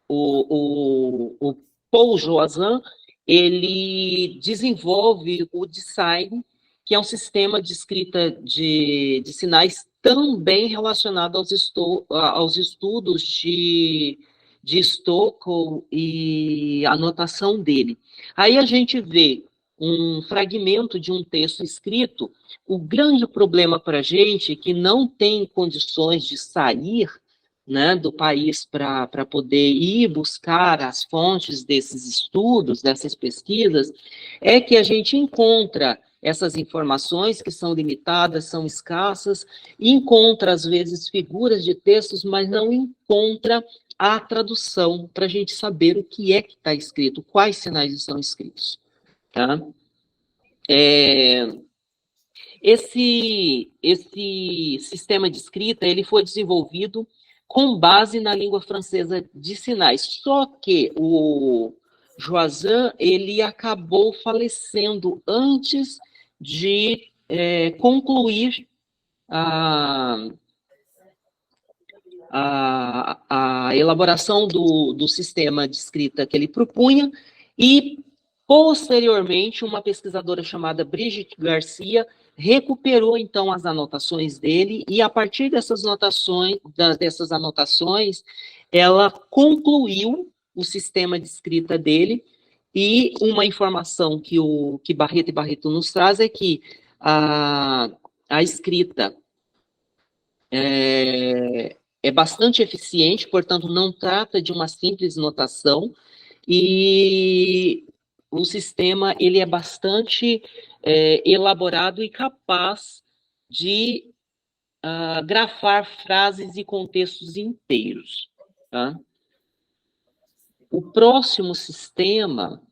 o Paul Joazan, ele desenvolve o design, que é um sistema de escrita de sinais também relacionado aos estudos de Stockel e a anotação dele. Aí a gente vê um fragmento de um texto escrito. O grande problema para a gente é que não tem condições de sair, né, do país para poder ir buscar as fontes desses estudos, dessas pesquisas, é que a gente encontra essas informações que são limitadas, são escassas, encontra, às vezes, figuras de textos, mas não encontra a tradução para a gente saber o que é que está escrito, quais sinais estão escritos. Tá? Esse sistema de escrita ele foi desenvolvido com base na língua francesa de sinais. Só que o Joazan ele acabou falecendo antes de concluir a elaboração do sistema de escrita que ele propunha, e, posteriormente, uma pesquisadora chamada Brigitte Garcia recuperou, então, as anotações dele, e, a partir dessas anotações, ela concluiu o sistema de escrita dele, e uma informação que Barreto e Barreto nos traz é que a escrita é bastante eficiente, portanto, não trata de uma simples notação, e o sistema ele é bastante elaborado e capaz de grafar frases e contextos inteiros. Tá? O próximo sistema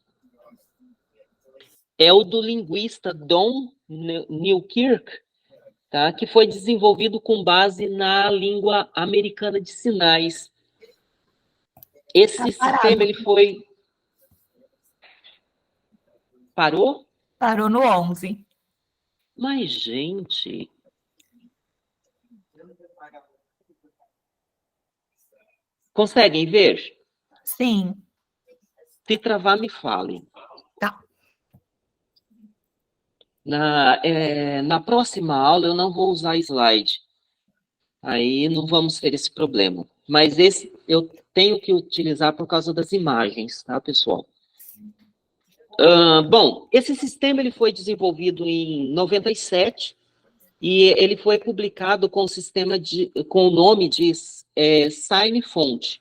é o do linguista Don Newkirk, tá? Que foi desenvolvido com base na língua americana de sinais. Esse sistema, ele foi... Parou? Parou no 11. Mas, gente... Conseguem ver? Sim. Se travar, me falem. Tá. Na próxima aula, eu não vou usar slide. Aí não vamos ter esse problema. Mas esse eu tenho que utilizar por causa das imagens, tá, pessoal? Bom, esse sistema ele foi desenvolvido em 97 e ele foi publicado com o nome de SignFont.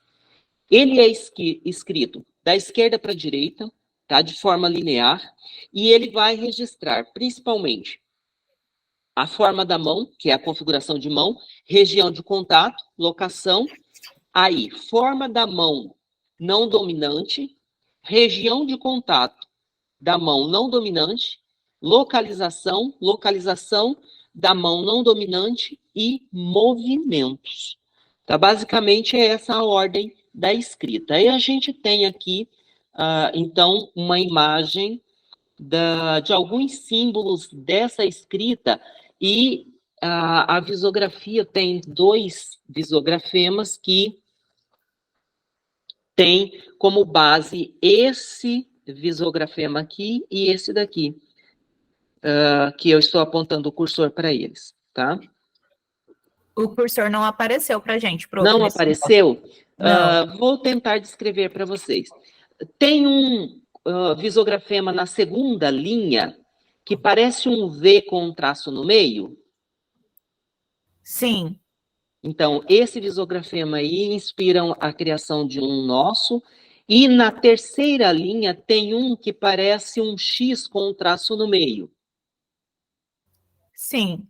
Ele é escrito da esquerda para a direita, tá, de forma linear, e ele vai registrar principalmente a forma da mão, que é a configuração de mão, região de contato, locação, aí, forma da mão não dominante, região de contato da mão não dominante, localização da mão não dominante e movimentos. Tá? Basicamente, é essa a ordem da escrita. Aí a gente tem aqui, então, uma imagem de alguns símbolos dessa escrita, e a visografia tem 2 visografemas que tem como base esse visografema aqui e esse daqui, que eu estou apontando o cursor para eles, tá? O cursor não apareceu para a gente, prof. Não apareceu? Não. Vou tentar descrever para vocês. Tem um visografema na segunda linha que parece um V com um traço no meio? Sim. Então, esse visografema aí inspira a criação de um nosso, e na terceira linha tem um que parece um X com um traço no meio. Sim.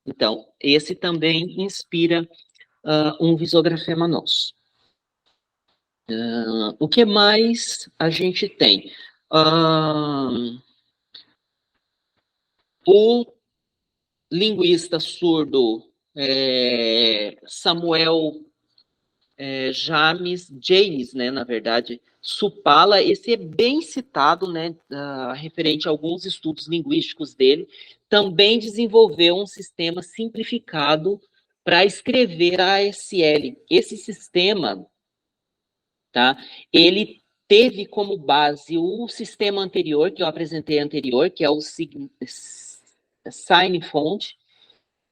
Então, esse também inspira um visografema nosso. O que mais a gente tem? O linguista surdo Samuel James, né, na verdade, Supala, esse é bem citado, né, referente a alguns estudos linguísticos dele, também desenvolveu um sistema simplificado para escrever a ASL. Esse sistema, tá? Ele teve como base o sistema anterior, que eu apresentei anterior, que é o SignFont,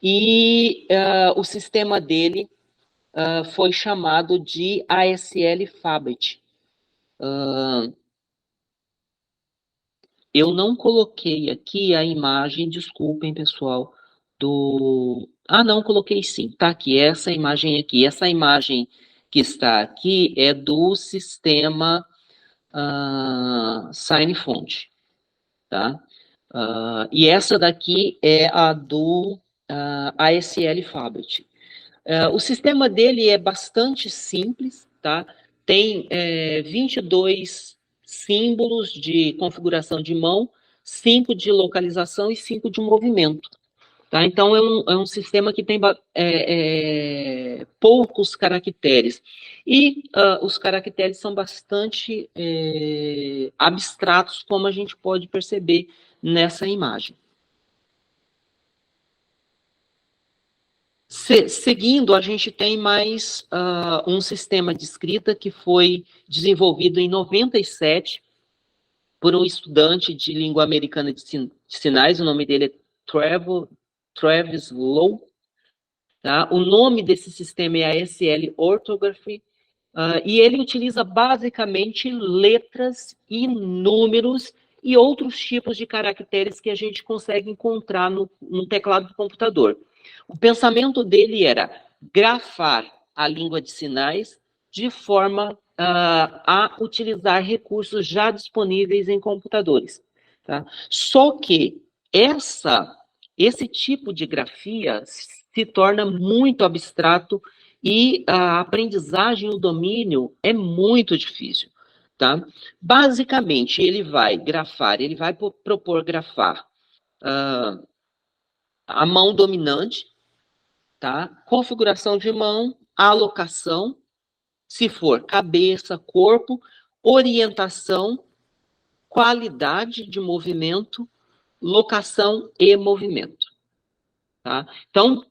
e o sistema dele foi chamado de ASL Fabet. Eu não coloquei aqui a imagem, desculpem, pessoal, do... Ah, não, coloquei sim, tá aqui, essa imagem aqui. Essa imagem que está aqui é do sistema SignFont, tá? E essa daqui é a do ASL Fabet. O sistema dele é bastante simples, tá? Tem 22 símbolos de configuração de mão, 5 de localização e 5 de movimento. Tá? Então, é um sistema que tem poucos caracteres. E os caracteres são bastante abstratos, como a gente pode perceber nessa imagem. Seguindo, a gente tem mais um sistema de escrita que foi desenvolvido em 97 por um estudante de língua americana de sinais, o nome dele é Travis Lowe. Tá? O nome desse sistema é ASL Orthography, e ele utiliza basicamente letras e números e outros tipos de caracteres que a gente consegue encontrar no teclado do computador. O pensamento dele era grafar a língua de sinais de forma a utilizar recursos já disponíveis em computadores. Tá? Só que esse tipo de grafia se torna muito abstrato e a aprendizagem e o domínio é muito difícil. Tá? Basicamente, ele vai propor grafar a mão dominante, tá? Configuração de mão, alocação, se for cabeça, corpo, orientação, qualidade de movimento, locação e movimento. Tá? Então,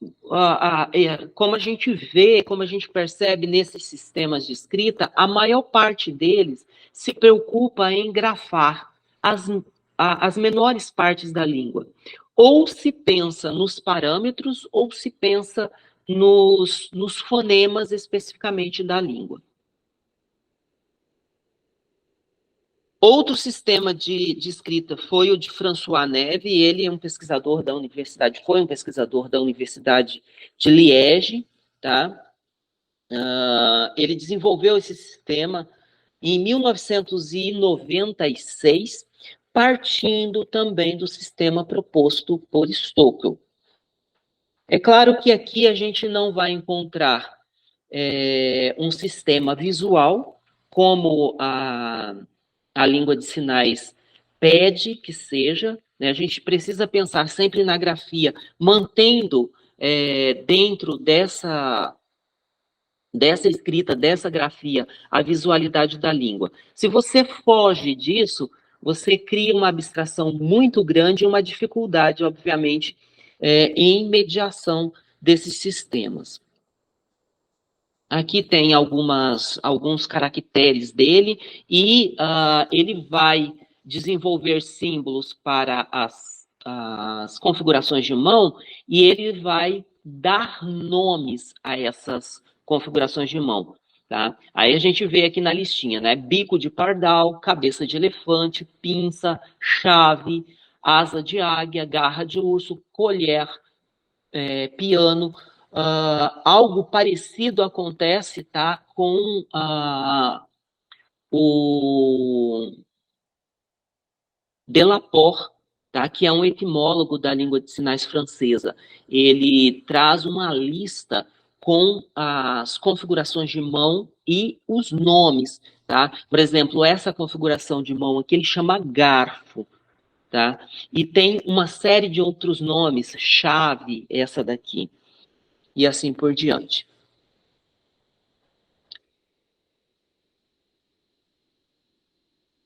como a gente vê, como a gente percebe nesses sistemas de escrita, a maior parte deles se preocupa em grafar as menores partes da língua. Ou se pensa nos parâmetros, ou se pensa nos fonemas especificamente da língua. Outro sistema de escrita foi o de François Neve, ele é um pesquisador da universidade, foi um pesquisador da Universidade de Liege, tá? Ele desenvolveu esse sistema em 1996, partindo também do sistema proposto por Stockel. É claro que aqui a gente não vai encontrar um sistema visual, como a língua de sinais pede que seja, né? A gente precisa pensar sempre na grafia, mantendo dentro dessa escrita, dessa grafia, a visualidade da língua. Se você foge disso, você cria uma abstração muito grande e uma dificuldade, obviamente, em mediação desses sistemas. Aqui tem alguns caracteres dele, e ele vai desenvolver símbolos para as configurações de mão, e ele vai dar nomes a essas configurações de mão. Tá? Aí a gente vê aqui na listinha, né? Bico de pardal, cabeça de elefante, pinça, chave, asa de águia, garra de urso, colher, piano. Algo parecido acontece, tá, com o Delaporte, tá, que é um etimólogo da língua de sinais francesa. Ele traz uma lista com as configurações de mão e os nomes, tá? Por exemplo, essa configuração de mão aqui ele chama garfo, tá? E tem uma série de outros nomes, chave, essa daqui, e assim por diante.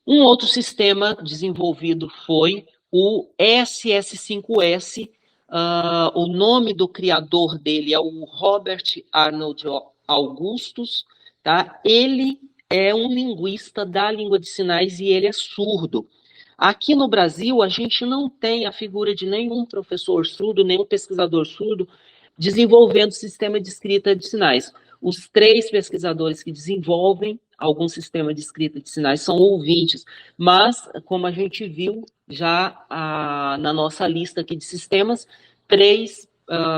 Um outro sistema desenvolvido foi o SS5S, O nome do criador dele é o Robert Arnold Augustus, tá? Ele é um linguista da língua de sinais e ele é surdo. Aqui no Brasil, a gente não tem a figura de nenhum professor surdo, nenhum pesquisador surdo desenvolvendo sistema de escrita de sinais. Os 3 pesquisadores que desenvolvem algum sistema de escrita de sinais são ouvintes, mas, como a gente viu já na nossa lista aqui de sistemas, 3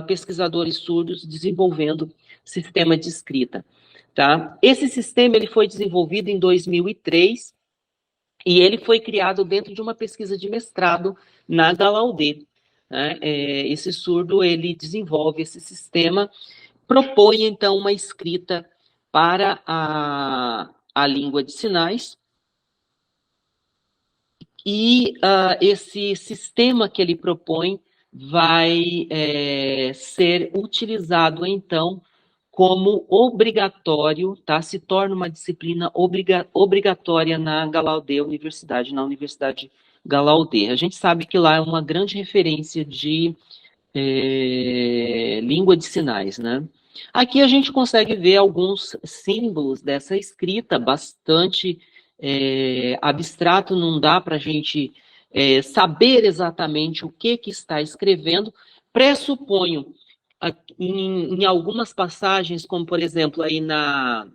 pesquisadores surdos desenvolvendo sistema de escrita. Tá? Esse sistema ele foi desenvolvido em 2003 e ele foi criado dentro de uma pesquisa de mestrado na Gallaudet. Né? Esse surdo ele desenvolve esse sistema, propõe então uma escrita para a língua de sinais, e esse sistema que ele propõe vai ser utilizado, então, como obrigatório, tá? Se torna uma disciplina obrigatória na Gallaudet Universidade, na Universidade Gallaudet. A gente sabe que lá é uma grande referência de língua de sinais, né? Aqui a gente consegue ver alguns símbolos dessa escrita, bastante abstrato, não dá para a gente saber exatamente o que está escrevendo. Pressuponho, em algumas passagens, como por exemplo, aí na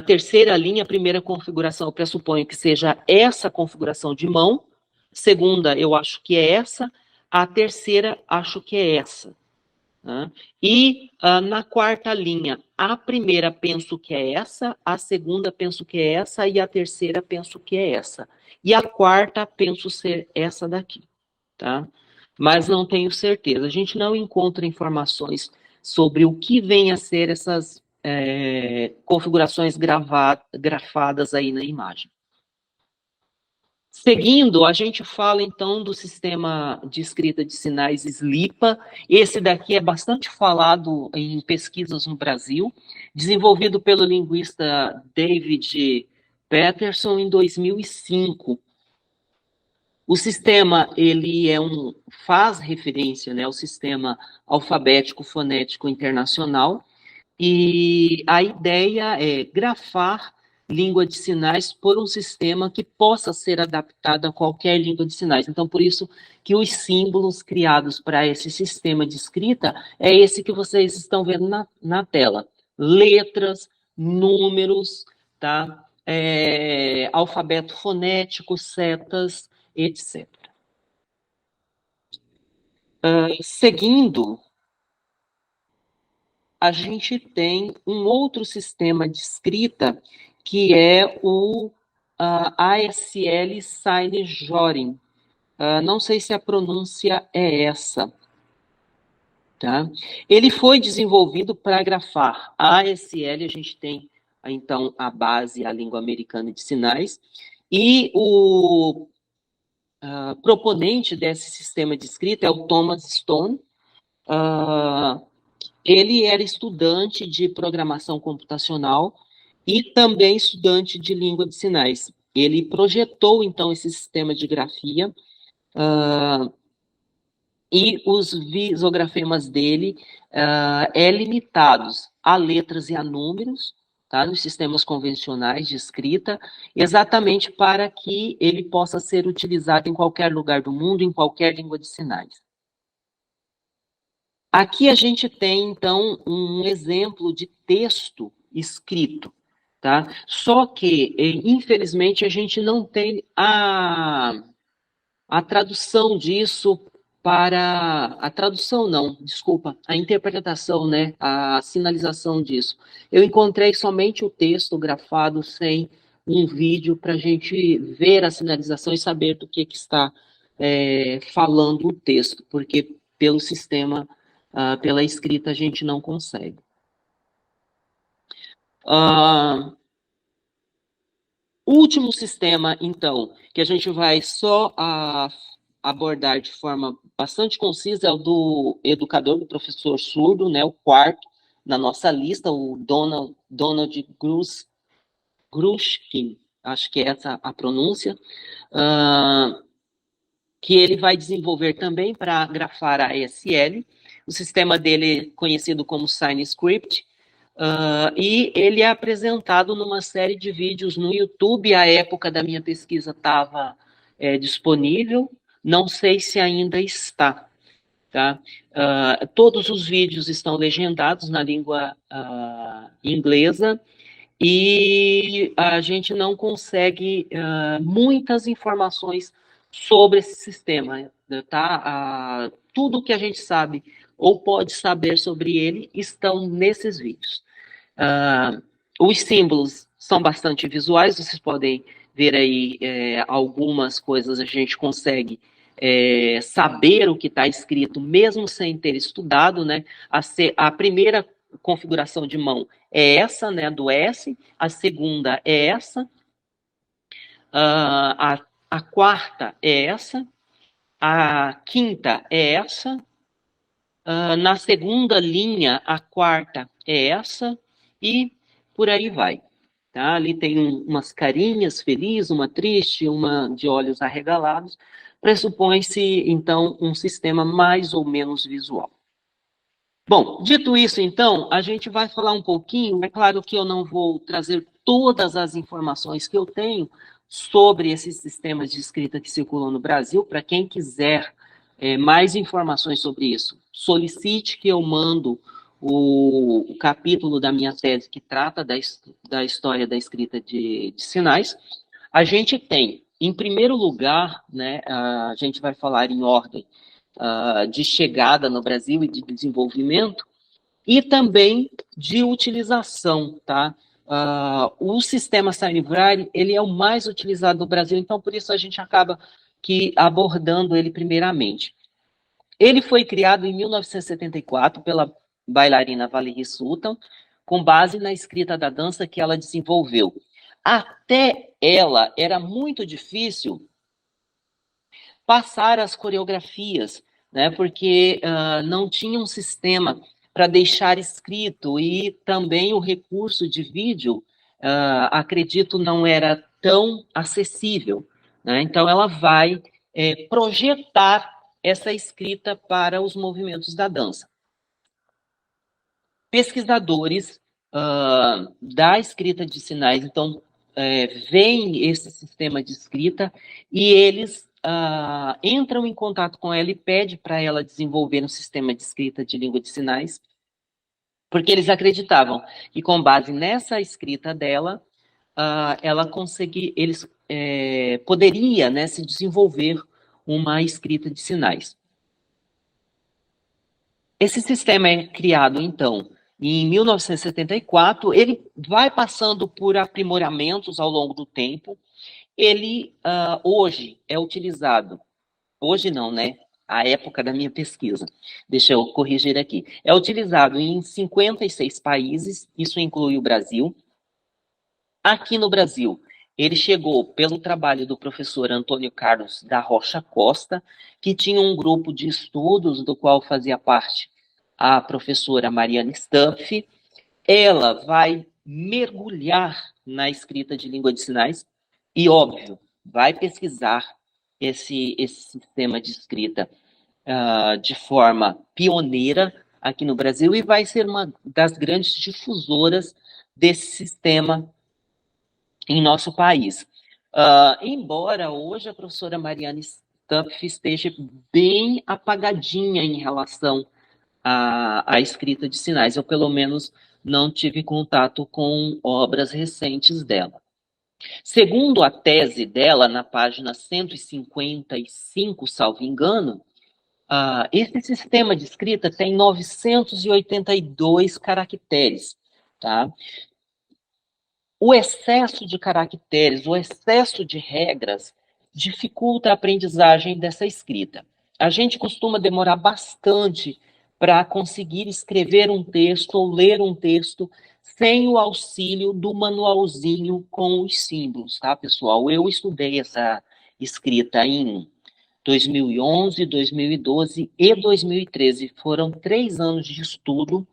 terceira linha, a primeira configuração, eu pressuponho que seja essa configuração de mão, segunda, eu acho que é essa, a terceira, acho que é essa. Né? E na quarta linha, a primeira penso que é essa, a segunda penso que é essa, e a terceira penso que é essa. E a quarta penso ser essa daqui. Tá? Mas não tenho certeza. A gente não encontra informações sobre o que vem a ser essas configurações grafadas aí na imagem. Seguindo, a gente fala então do sistema de escrita de sinais SLIPA. Esse daqui é bastante falado em pesquisas no Brasil, desenvolvido pelo linguista David Peterson em 2005. O sistema, ele faz referência, né, ao sistema alfabético fonético internacional, e a ideia é grafar língua de sinais por um sistema que possa ser adaptado a qualquer língua de sinais. Então, por isso que os símbolos criados para esse sistema de escrita é esse que vocês estão vendo na tela. Letras, números, tá? Alfabeto fonético, setas, etc. Seguindo, a gente tem um outro sistema de escrita que é o ASL Sign-Jorin. Não sei se a pronúncia é essa. Tá? Ele foi desenvolvido para grafar. A ASL, a gente tem, então, a base, a língua americana de sinais, e o proponente desse sistema de escrita é o Thomas Stone. Ele era estudante de programação computacional e também estudante de língua de sinais. Ele projetou, então, esse sistema de grafia e os visografemas dele limitados a letras e a números, tá, nos sistemas convencionais de escrita, exatamente para que ele possa ser utilizado em qualquer lugar do mundo, em qualquer língua de sinais. Aqui a gente tem, então, um exemplo de texto escrito, tá? Só que, infelizmente, a gente não tem a tradução disso para... A tradução não, desculpa, a interpretação, né? A sinalização disso. Eu encontrei somente o texto grafado sem um vídeo para a gente ver a sinalização e saber do que está falando o texto, porque pelo sistema... pela escrita a gente não consegue. O último sistema, então, que a gente vai só abordar de forma bastante concisa é o do educador, do professor surdo, né, o quarto na nossa lista, o Donald Grushkin, acho que é essa a pronúncia. que ele vai desenvolver também para grafar a ASL. O sistema dele é conhecido como SignScript, e ele é apresentado numa série de vídeos no YouTube. À época da minha pesquisa estava disponível, não sei se ainda está. Tá? Todos os vídeos estão legendados na língua inglesa, e a gente não consegue muitas informações sobre esse sistema, tá? Tudo que a gente sabe ou pode saber sobre ele estão nesses vídeos. Os símbolos são bastante visuais, vocês podem ver aí algumas coisas a gente consegue saber o que está escrito, mesmo sem ter estudado, né? A primeira configuração de mão é essa, né, do S, a segunda é essa, a quarta é essa, a quinta é essa, na segunda linha, a quarta é essa, e por aí vai. Tá? Ali tem umas carinhas felizes, uma triste, uma de olhos arregalados. Pressupõe-se, então, um sistema mais ou menos visual. Bom, dito isso, então, a gente vai falar um pouquinho. É claro que eu não vou trazer todas as informações que eu tenho sobre esses sistemas de escrita que circulam no Brasil. Para quem quiser mais informações sobre isso, solicite que eu mando o capítulo da minha tese que trata da história da escrita de sinais. A gente tem, em primeiro lugar, né, a gente vai falar em ordem de chegada no Brasil e de desenvolvimento, e também de utilização, tá? O sistema Sign-Braille, ele é o mais utilizado no Brasil, então por isso a gente acaba abordando ele primeiramente. Ele foi criado em 1974 pela bailarina Valerie Sutton, com base na escrita da dança que ela desenvolveu. Até ela, era muito difícil passar as coreografias, né, porque não tinha um sistema para deixar escrito, e também o recurso de vídeo, acredito, não era tão acessível, né? Então ela vai projetar essa escrita para os movimentos da dança. Pesquisadores da escrita de sinais, então, veem esse sistema de escrita e eles entram em contato com ela e pedem para ela desenvolver um sistema de escrita de língua de sinais, porque eles acreditavam que, com base nessa escrita dela, eles poderia, né, se desenvolver uma escrita de sinais. Esse sistema é criado, então, em 1974, ele vai passando por aprimoramentos ao longo do tempo. Ele, hoje, é utilizado, hoje não, né? A época da minha pesquisa, deixa eu corrigir aqui, é utilizado em 56 países, isso inclui o Brasil. Aqui no Brasil, ele chegou pelo trabalho do professor Antônio Carlos da Rocha Costa, que tinha um grupo de estudos do qual fazia parte a professora Mariana Stumpf. Ela vai mergulhar na escrita de língua de sinais e, óbvio, vai pesquisar esse sistema de escrita de forma pioneira aqui no Brasil e vai ser uma das grandes difusoras desse sistema em nosso país. Embora hoje a professora Mariana Stumpf esteja bem apagadinha em relação à escrita de sinais, eu pelo menos não tive contato com obras recentes dela. Segundo a tese dela, na página 155, salvo engano, esse sistema de escrita tem 982 caracteres, tá? O excesso de caracteres, o excesso de regras, dificulta a aprendizagem dessa escrita. A gente costuma demorar bastante para conseguir escrever um texto ou ler um texto sem o auxílio do manualzinho com os símbolos, tá, pessoal? Eu estudei essa escrita em 2011, 2012 e 2013. Foram 3 anos de estudo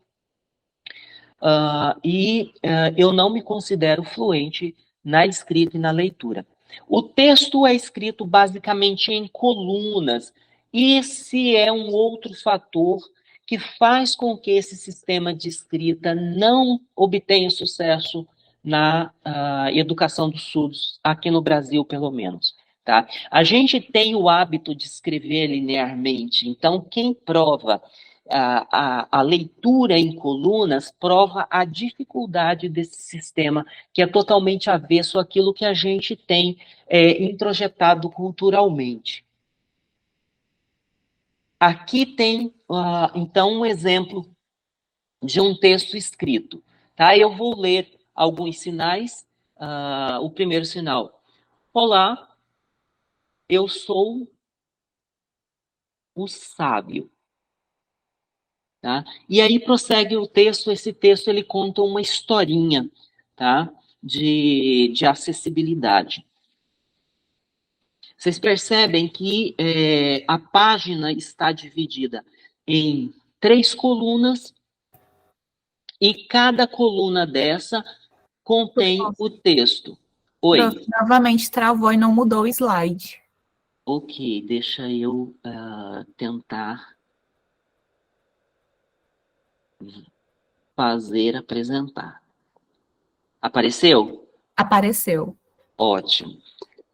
e eu não me considero fluente na escrita e na leitura. O texto é escrito basicamente em colunas. Esse é um outro fator que faz com que esse sistema de escrita não obtenha sucesso na educação dos surdos, aqui no Brasil, pelo menos. Tá? A gente tem o hábito de escrever linearmente, então quem prova a leitura em colunas prova a dificuldade desse sistema, que é totalmente avesso àquilo que a gente tem introjetado culturalmente. Aqui tem, então, um exemplo de um texto escrito. Tá? Eu vou ler alguns sinais. O primeiro sinal. Olá, eu sou o sábio. Tá? E aí prossegue o texto. Esse texto ele conta uma historinha, tá? de acessibilidade. Vocês percebem que a página está dividida em 3 colunas e cada coluna dessa contém o texto. Oi. Novamente travou e não mudou o slide. Ok, deixa eu tentar apresentar. Apareceu? Apareceu. Ótimo.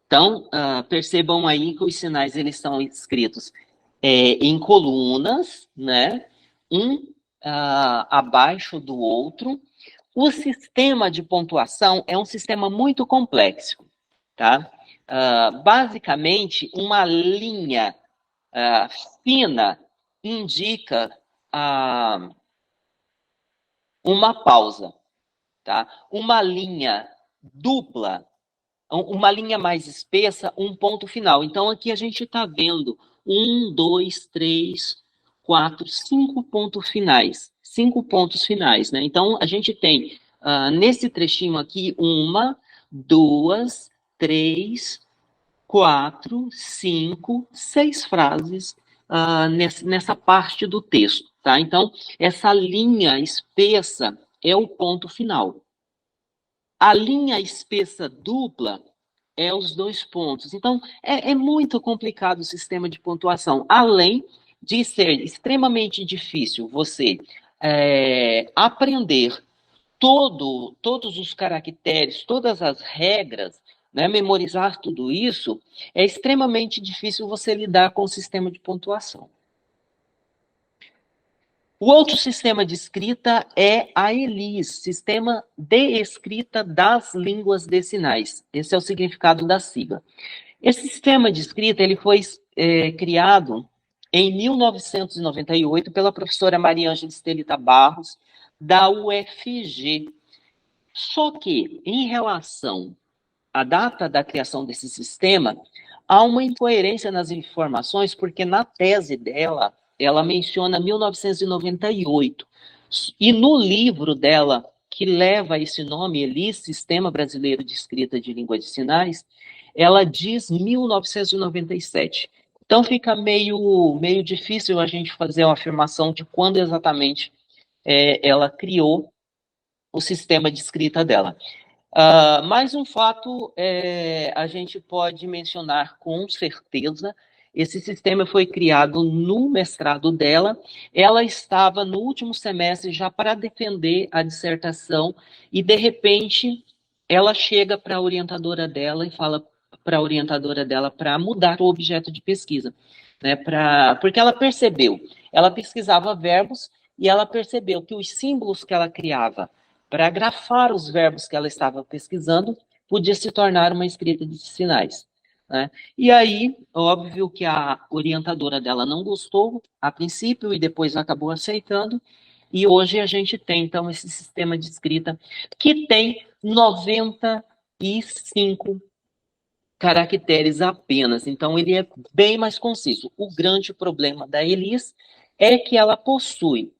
Então, percebam aí que os sinais eles são escritos em colunas, né? Um abaixo do outro. O sistema de pontuação é um sistema muito complexo, tá? Basicamente, uma linha fina indica uma pausa, tá? Uma linha dupla, uma linha mais espessa, um ponto final. Então, aqui a gente está vendo 1, 2, 3, 4, 5 pontos finais. 5 pontos finais, né? Então, a gente tem, nesse trechinho aqui, 1, 2, 3, 4, 5, 6 frases nessa parte do texto, tá? Então, essa linha espessa é o ponto final. A linha espessa dupla é os 2 pontos. Então, é muito complicado o sistema de pontuação, além de ser extremamente difícil você aprender todos os caracteres, todas as regras, né, memorizar tudo isso, é extremamente difícil você lidar com o sistema de pontuação. O outro sistema de escrita é a ELIS, Sistema de Escrita das Línguas de Sinais. Esse é o significado da sigla. Esse sistema de escrita ele foi criado em 1998 pela professora Maria Ângela Estelita Barros, da UFG. Só que, em relação à data da criação desse sistema, há uma incoerência nas informações, porque na tese dela, ela menciona 1998. E no livro dela, que leva esse nome, ELIS, Sistema Brasileiro de Escrita de Língua de Sinais, ela diz 1997. Então fica meio difícil a gente fazer uma afirmação de quando exatamente ela criou o sistema de escrita dela. Mais um fato a gente pode mencionar com certeza. Esse sistema foi criado no mestrado dela. Ela estava no último semestre já para defender a dissertação e, de repente, ela chega para a orientadora dela e fala para a orientadora dela para mudar o objeto de pesquisa, né? Porque ela percebeu, ela pesquisava verbos e ela percebeu que os símbolos que ela criava para grafar os verbos que ela estava pesquisando podia se tornar uma escrita de sinais. Né? E aí, óbvio que a orientadora dela não gostou a princípio e depois acabou aceitando, e hoje a gente tem, então, esse sistema de escrita que tem 95 caracteres apenas, então ele é bem mais conciso. O grande problema da ELIS é que ela possui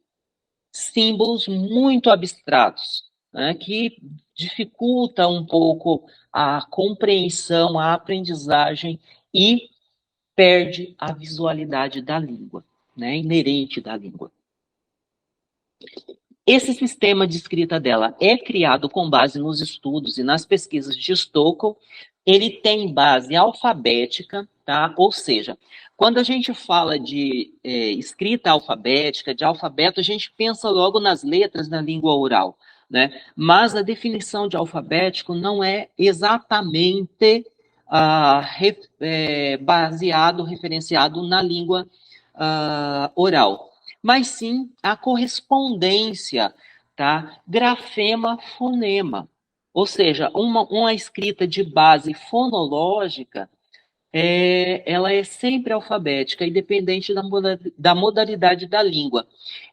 símbolos muito abstratos, né, que dificulta um pouco a compreensão, a aprendizagem e perde a visualidade da língua, né, inerente da língua. Esse sistema de escrita dela é criado com base nos estudos e nas pesquisas de Stokoe, ele tem base alfabética, tá? Ou seja, quando a gente fala de escrita alfabética, de alfabeto, a gente pensa logo nas letras na língua oral, né? Mas a definição de alfabético não é exatamente baseado, referenciado na língua oral, mas sim a correspondência, tá? Grafema-fonema. Ou seja, uma escrita de base fonológica, ela é sempre alfabética, independente da modalidade da língua.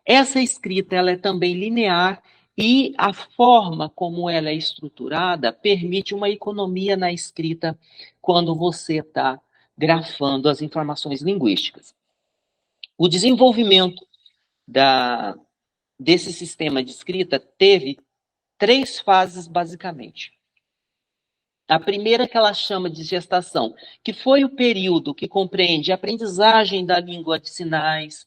Essa escrita ela é também linear e a forma como ela é estruturada permite uma economia na escrita quando você está grafando as informações linguísticas. O desenvolvimento desse sistema de escrita teve 3 fases, basicamente. A primeira que ela chama de gestação, que foi o período que compreende a aprendizagem da língua de sinais,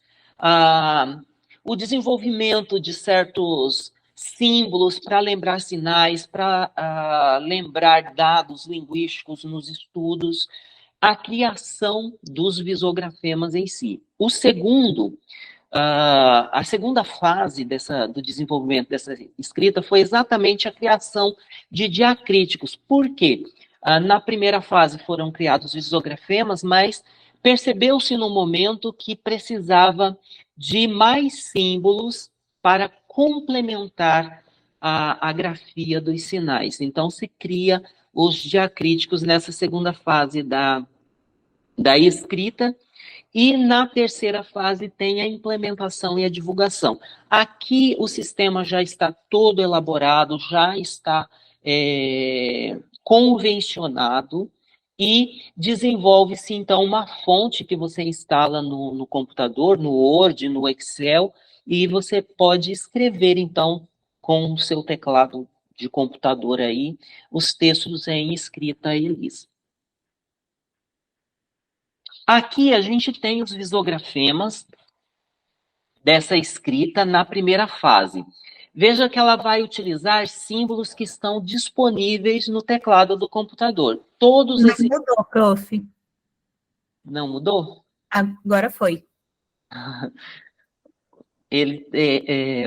o desenvolvimento de certos símbolos para lembrar sinais, para lembrar dados linguísticos nos estudos, a criação dos visografemas em si. A segunda fase do desenvolvimento dessa escrita foi exatamente a criação de diacríticos. Por quê? Na primeira fase foram criados visografemas, mas percebeu-se no momento que precisava de mais símbolos para complementar a grafia dos sinais. Então, se cria os diacríticos nessa segunda fase da escrita. E na terceira fase tem a implementação e a divulgação. Aqui o sistema já está todo elaborado, já está convencionado e desenvolve-se, então, uma fonte que você instala no computador, no Word, no Excel, e você pode escrever, então, com o seu teclado de computador aí, os textos em escrita ELIS. Aqui a gente tem os visografemas dessa escrita na primeira fase. Veja que ela vai utilizar símbolos que estão disponíveis no teclado do computador. Todos Não mudou, prof. Não mudou? Agora foi.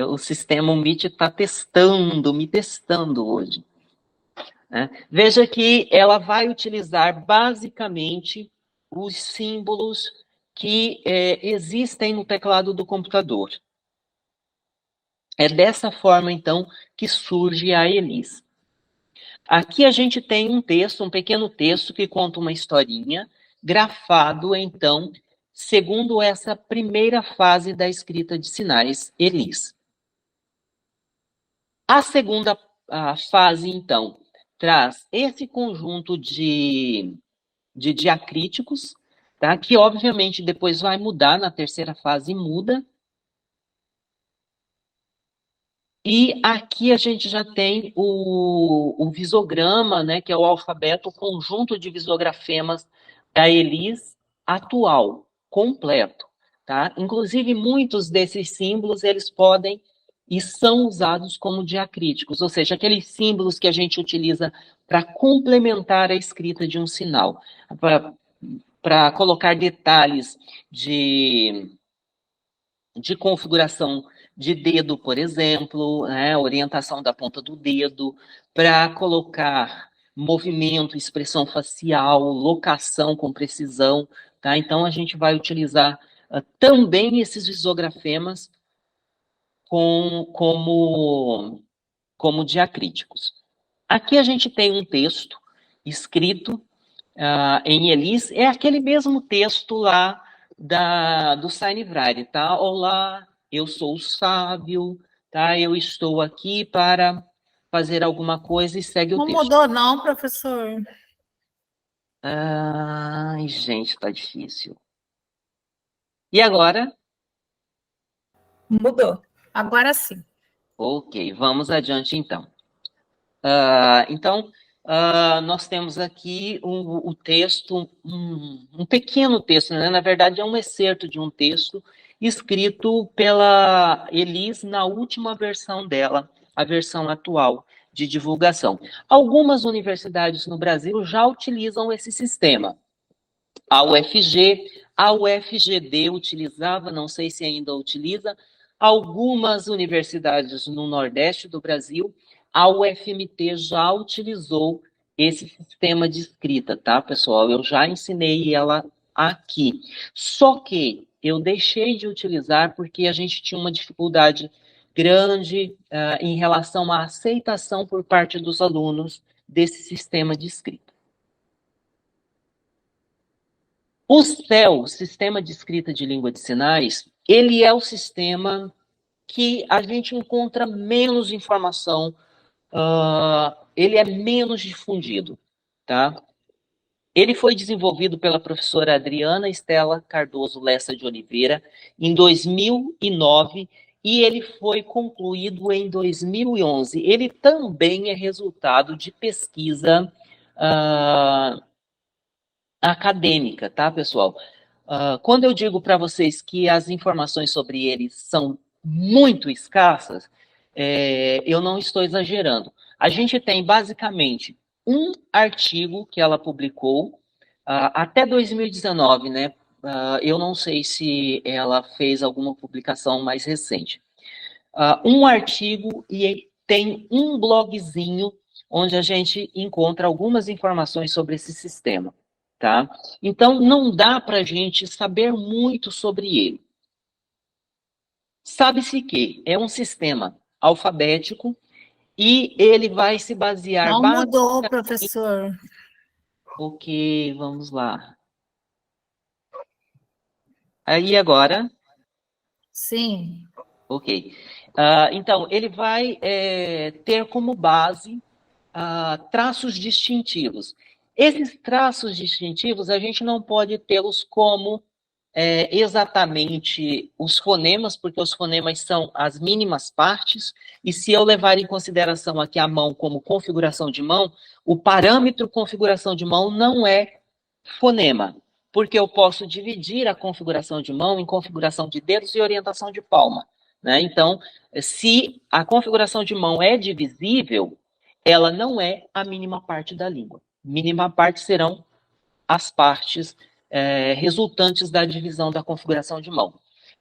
O sistema Meet está me testando hoje. Né? Veja que ela vai utilizar basicamente os símbolos que existem no teclado do computador. É dessa forma, então, que surge a ELIS. Aqui a gente tem um pequeno texto, que conta uma historinha, grafado, então, segundo essa primeira fase da escrita de sinais, ELIS. A segunda fase, então, traz esse conjunto de diacríticos, tá? Que obviamente depois vai mudar, na terceira fase muda. E aqui a gente já tem o visograma, né, que é o alfabeto, o conjunto de visografemas da ELIS atual, completo, tá? Inclusive, muitos desses símbolos, eles podem e são usados como diacríticos, ou seja, aqueles símbolos que a gente utiliza para complementar a escrita de um sinal, para colocar detalhes de configuração de dedo, por exemplo, né, orientação da ponta do dedo, para colocar movimento, expressão facial, locação com precisão, tá? Então, a gente vai utilizar também esses visografemas como diacríticos. Aqui a gente tem um texto escrito em ELIS, é aquele mesmo texto lá do Sinevrare, tá? Olá, eu sou o sábio, tá? Eu estou aqui para fazer alguma coisa e segue o texto. Não mudou não, professor. Ai, gente, tá difícil. E agora? Mudou. Agora sim. Ok, vamos adiante então. Nós temos aqui o texto, um pequeno texto, né? Na verdade é um excerto de um texto escrito pela ELIS na última versão dela, a versão atual, de divulgação. Algumas universidades no Brasil já utilizam esse sistema. A UFGD utilizava, não sei se ainda utiliza, algumas universidades no Nordeste do Brasil, a UFMT já utilizou esse sistema de escrita, tá, pessoal? Eu já ensinei ela aqui. Só que eu deixei de utilizar porque a gente tinha uma dificuldade grande em relação à aceitação por parte dos alunos desse sistema de escrita. O SEL, o Sistema de Escrita de Língua de Sinais, ele é o sistema que a gente encontra menos informação, ele é menos difundido, tá? Ele foi desenvolvido pela professora Adriana Estela Cardoso Lessa de Oliveira em 2009 e ele foi concluído em 2011. Ele também é resultado de pesquisa acadêmica, tá, pessoal? Quando eu digo para vocês que as informações sobre ele são muito escassas, eu não estou exagerando. A gente tem, basicamente, um artigo que ela publicou até 2019, né? Eu não sei se ela fez alguma publicação mais recente. Um artigo e tem um blogzinho onde a gente encontra algumas informações sobre esse sistema, tá? Então, não dá para a gente saber muito sobre ele. Sabe-se que é um sistema alfabético e ele vai se basear... Não mudou, professor. Ok, vamos lá. Aí agora? Sim. Ok. Então, ele vai ter como base traços distintivos. Esses traços distintivos, a gente não pode tê-los como exatamente os fonemas, porque os fonemas são as mínimas partes, e se eu levar em consideração aqui a mão como configuração de mão, o parâmetro configuração de mão não é fonema, porque eu posso dividir a configuração de mão em configuração de dedos e orientação de palma, né? Então, se a configuração de mão é divisível, ela não é a mínima parte da língua. Mínima parte serão as partes resultantes da divisão da configuração de mão,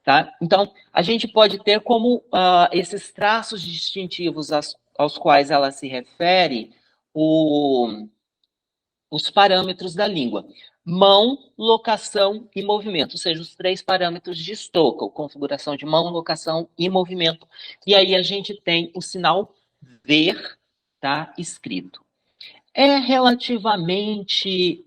tá? Então, a gente pode ter como esses traços distintivos aos quais ela se refere os parâmetros da língua. Mão, locação e movimento, ou seja, os 3 parâmetros de Stokoe, configuração de mão, locação e movimento. E aí a gente tem o sinal ver, tá, escrito. É relativamente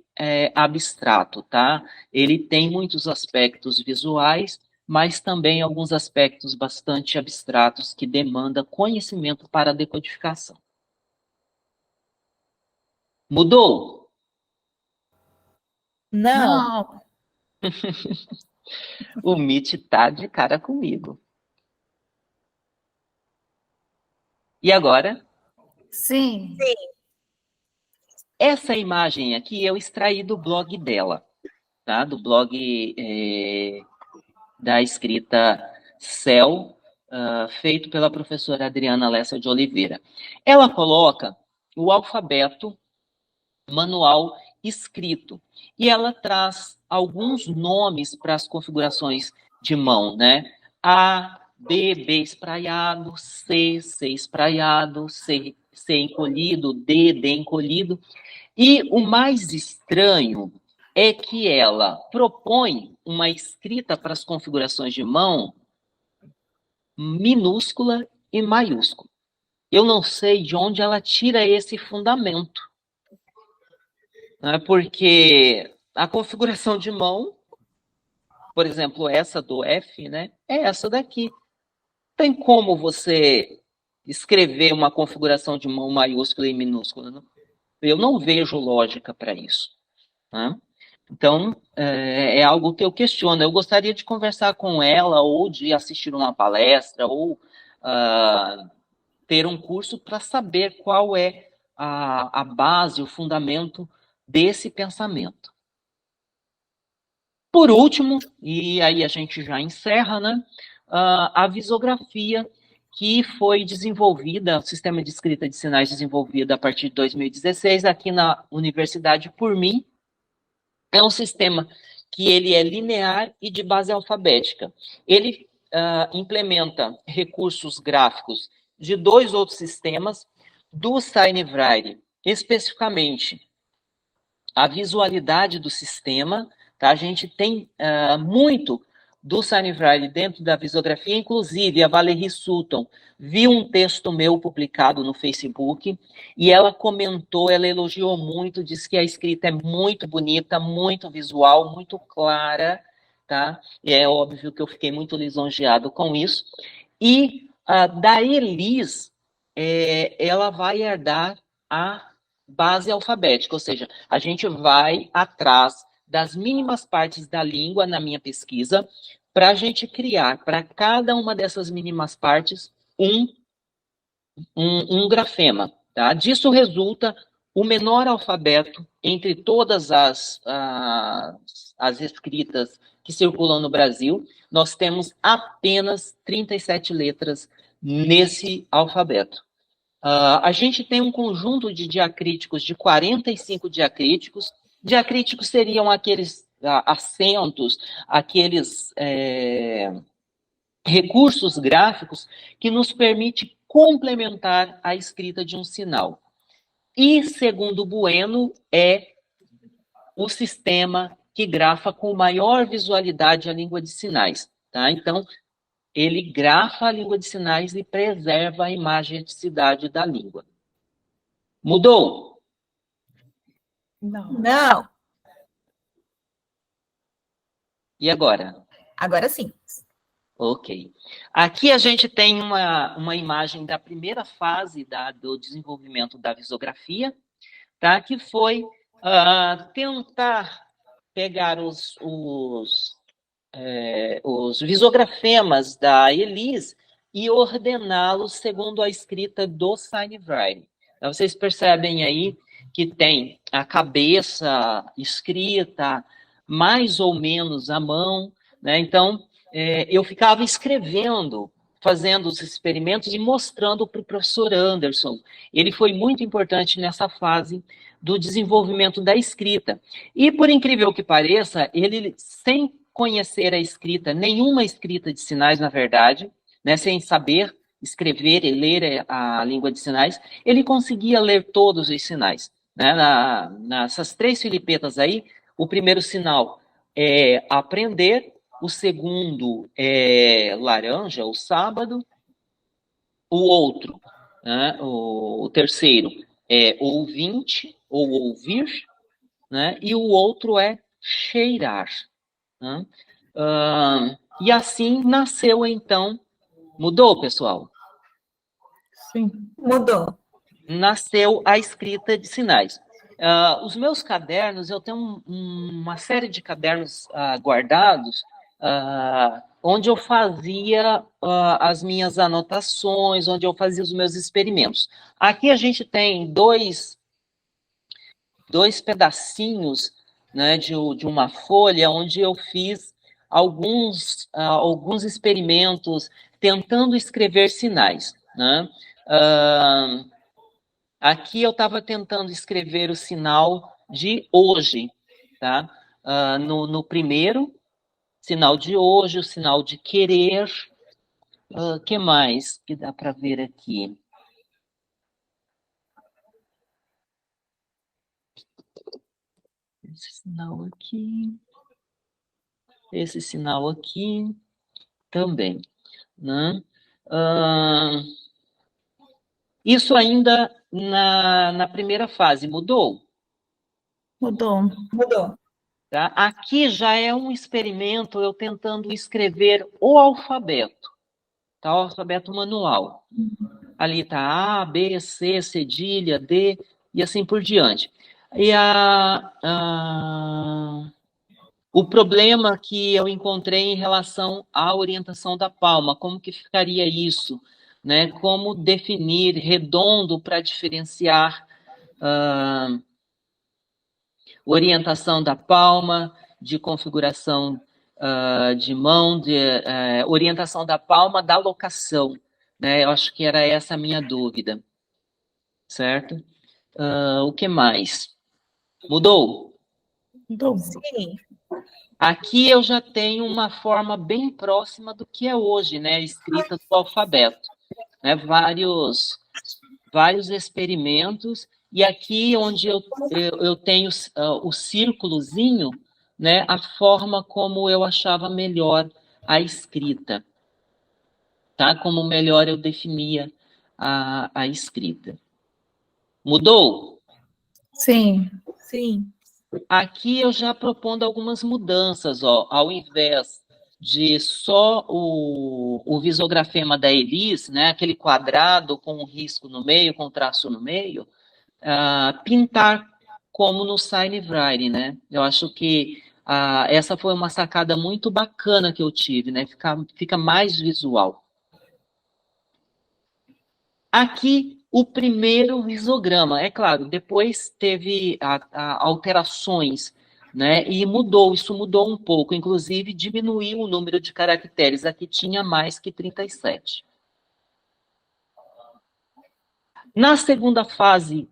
abstrato, tá? Ele tem muitos aspectos visuais, mas também alguns aspectos bastante abstratos que demandam conhecimento para a decodificação. Mudou? Não. O Mitch tá de cara comigo. E agora? Sim. Essa imagem aqui eu extraí do blog dela, tá? Do blog da escrita CEL, feito pela professora Adriana Lessa de Oliveira. Ela coloca o alfabeto manual escrito e ela traz alguns nomes para as configurações de mão, né? A, B espraiado, C espraiado, C encolhido, D encolhido. E o mais estranho é que ela propõe uma escrita para as configurações de mão minúscula e maiúscula. Eu não sei de onde ela tira esse fundamento, né? Porque a configuração de mão, por exemplo, essa do F, né, é essa daqui. Tem como você escrever uma configuração de mão maiúscula e minúscula, não? Eu não vejo lógica para isso, né? Então, é algo que eu questiono. Eu gostaria de conversar com ela, ou de assistir uma palestra, ou ter um curso para saber qual é a base, o fundamento desse pensamento. Por último, e aí a gente já encerra, né? A visografia, que foi desenvolvida, o sistema de escrita de sinais desenvolvido a partir de 2016 aqui na universidade por mim. É um sistema que ele é linear e de base alfabética. Ele implementa recursos gráficos de 2 outros sistemas do Signwriting, especificamente a visualidade do sistema, tá? A gente tem muito do Signwriting dentro da visografia, inclusive a Valerie Sutton viu um texto meu publicado no Facebook e ela comentou, ela elogiou muito, disse que a escrita é muito bonita, muito visual, muito clara, tá? E é óbvio que eu fiquei muito lisonjeado com isso. E da Elis, ela vai herdar a base alfabética, ou seja, a gente vai atrás das mínimas partes da língua na minha pesquisa, para a gente criar para cada uma dessas mínimas partes um grafema. Tá? Disso resulta o menor alfabeto entre todas as escritas que circulam no Brasil. Nós temos apenas 37 letras nesse alfabeto. A gente tem um conjunto de diacríticos, de 45 diacríticos. Diacríticos seriam aqueles acentos, aqueles recursos gráficos que nos permite complementar a escrita de um sinal. E, segundo Bueno, é o sistema que grafa com maior visualidade a língua de sinais. Tá? Então, ele grafa a língua de sinais e preserva a imageticidade da língua. Mudou? Não. E agora? Agora sim. Ok. Aqui a gente tem uma imagem da primeira fase do desenvolvimento da visografia, tá? Que foi tentar pegar os visografemas da Elis e ordená-los segundo a escrita do Signwriting. Então, vocês percebem aí que tem a cabeça escrita mais ou menos à mão, né? Então, eu ficava escrevendo, fazendo os experimentos e mostrando para o professor Anderson. Ele foi muito importante nessa fase do desenvolvimento da escrita. E, por incrível que pareça, ele, sem conhecer a escrita, nenhuma escrita de sinais, na verdade, né, sem saber escrever e ler a língua de sinais, ele conseguia ler todos os sinais. Né? Nessas 3 filipetas aí, o primeiro sinal é aprender, o segundo é laranja, o sábado, o outro, né, o terceiro é ouvinte, ou ouvir, né, e o outro é cheirar. Né? E assim nasceu, então, mudou, pessoal? Sim, mudou. Nasceu a escrita de sinais. Os meus cadernos, eu tenho uma série de cadernos guardados, onde eu fazia as minhas anotações, onde eu fazia os meus experimentos. Aqui a gente tem dois pedacinhos, né, de uma folha, onde eu fiz alguns experimentos tentando escrever sinais. Né? Aqui eu estava tentando escrever o sinal de hoje, tá? No primeiro, sinal de hoje, o sinal de querer. Que mais que dá para ver aqui? Esse sinal aqui. Esse sinal aqui também. Né? Isso ainda na primeira fase. Mudou? Mudou. Tá? Aqui já é um experimento, eu tentando escrever o alfabeto, tá? O alfabeto manual. Ali está A, B, C, cedilha, D, e assim por diante. E o problema que eu encontrei em relação à orientação da palma, como que ficaria isso? Né? Como definir redondo para diferenciar orientação da palma, de configuração de mão, de orientação da palma, da locação. né? Eu acho que era essa a minha dúvida, certo? O que mais? Mudou? Mudou. Sim, Aqui eu já tenho uma forma bem próxima do que é hoje, né? Escrita do alfabeto, né? Vários experimentos, e aqui onde eu tenho o círculozinho, né? A forma como eu achava melhor a escrita, tá? Como melhor eu definia a escrita. Mudou? Sim. sim. Aqui eu já propondo algumas mudanças, ó, ao invés de só o visografema da Elis, né, aquele quadrado com um risco no meio, com um traço no meio, pintar como no Sign Writing, né? Eu acho que essa foi uma sacada muito bacana que eu tive, né? Fica mais visual. Aqui, o primeiro risograma, é claro, depois teve alterações, né? E isso mudou um pouco, inclusive diminuiu o número de caracteres, aqui tinha mais que 37. Na segunda fase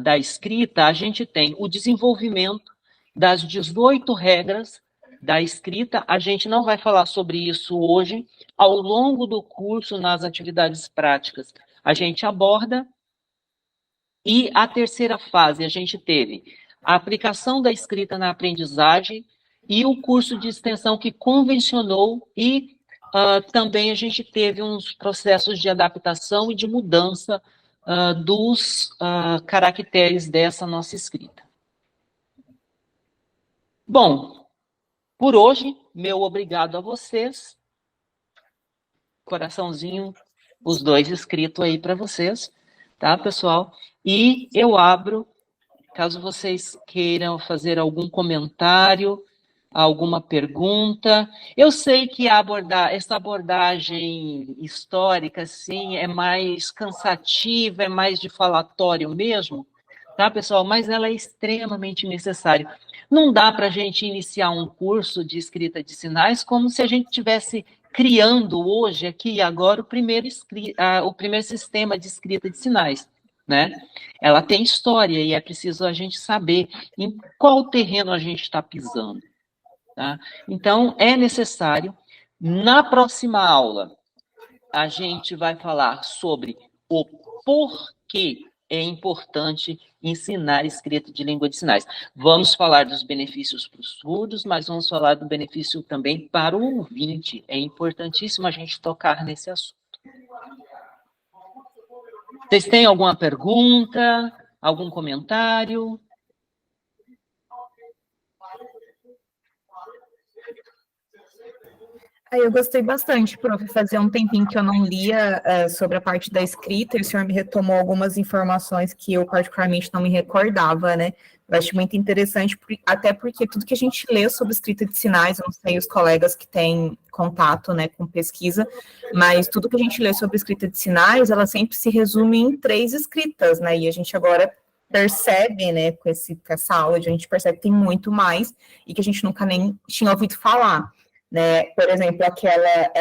da escrita, a gente tem o desenvolvimento das 18 regras da escrita. A gente não vai falar sobre isso hoje. Ao longo do curso, nas atividades práticas, a gente aborda. E a terceira fase, a gente teve a aplicação da escrita na aprendizagem e o curso de extensão que convencionou e também a gente teve uns processos de adaptação e de mudança dos caracteres dessa nossa escrita. Bom, por hoje, meu obrigado a vocês. Coraçãozinho, os dois escritos aí para vocês, tá, pessoal? E eu abro, caso vocês queiram fazer algum comentário, alguma pergunta. Eu sei que essa abordagem histórica, assim, é mais cansativa, é mais de falatório mesmo, tá, pessoal? Mas ela é extremamente necessária. Não dá para a gente iniciar um curso de escrita de sinais como se a gente tivesse criando hoje, aqui e agora, o primeiro sistema de escrita de sinais, né? Ela tem história e é preciso a gente saber em qual terreno a gente está pisando, tá? Então, é necessário. Na próxima aula, a gente vai falar sobre o porquê é importante ensinar escrita de língua de sinais. Vamos falar dos benefícios para os surdos, mas vamos falar do benefício também para o ouvinte. É importantíssimo a gente tocar nesse assunto. Vocês têm alguma pergunta? Algum comentário? Eu gostei bastante, prof. Fazia um tempinho que eu não lia sobre a parte da escrita, e o senhor me retomou algumas informações que eu particularmente não me recordava, né? Eu acho muito interessante, até porque tudo que a gente lê sobre escrita de sinais, eu não sei os colegas que têm contato, né, com pesquisa, mas tudo que a gente lê sobre escrita de sinais, ela sempre se resume em 3 escritas, né? E a gente agora percebe, né, com essa aula, a gente percebe que tem muito mais e que a gente nunca nem tinha ouvido falar. Né? Por exemplo, aquela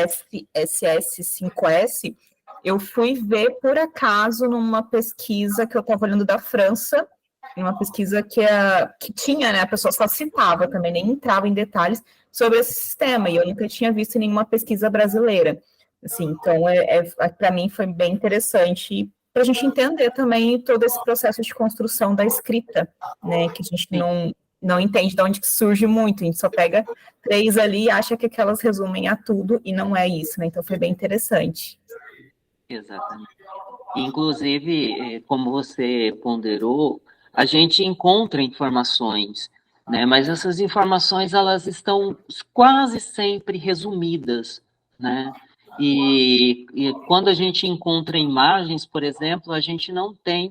SS5S, eu fui ver por acaso numa pesquisa que eu estava olhando da França, uma pesquisa que tinha, né, a pessoa só citava também, nem entrava em detalhes sobre esse sistema, e eu nunca tinha visto nenhuma pesquisa brasileira. Assim, então, para mim foi bem interessante, para a gente entender também todo esse processo de construção da escrita, né, que a gente não entende de onde que surge muito, a gente só pega 3 ali e acha que aquelas resumem a tudo, e não é isso, né? Então foi bem interessante. Exatamente. Inclusive, como você ponderou, a gente encontra informações, né? Mas essas informações, elas estão quase sempre resumidas, né? E quando a gente encontra imagens, por exemplo, a gente não tem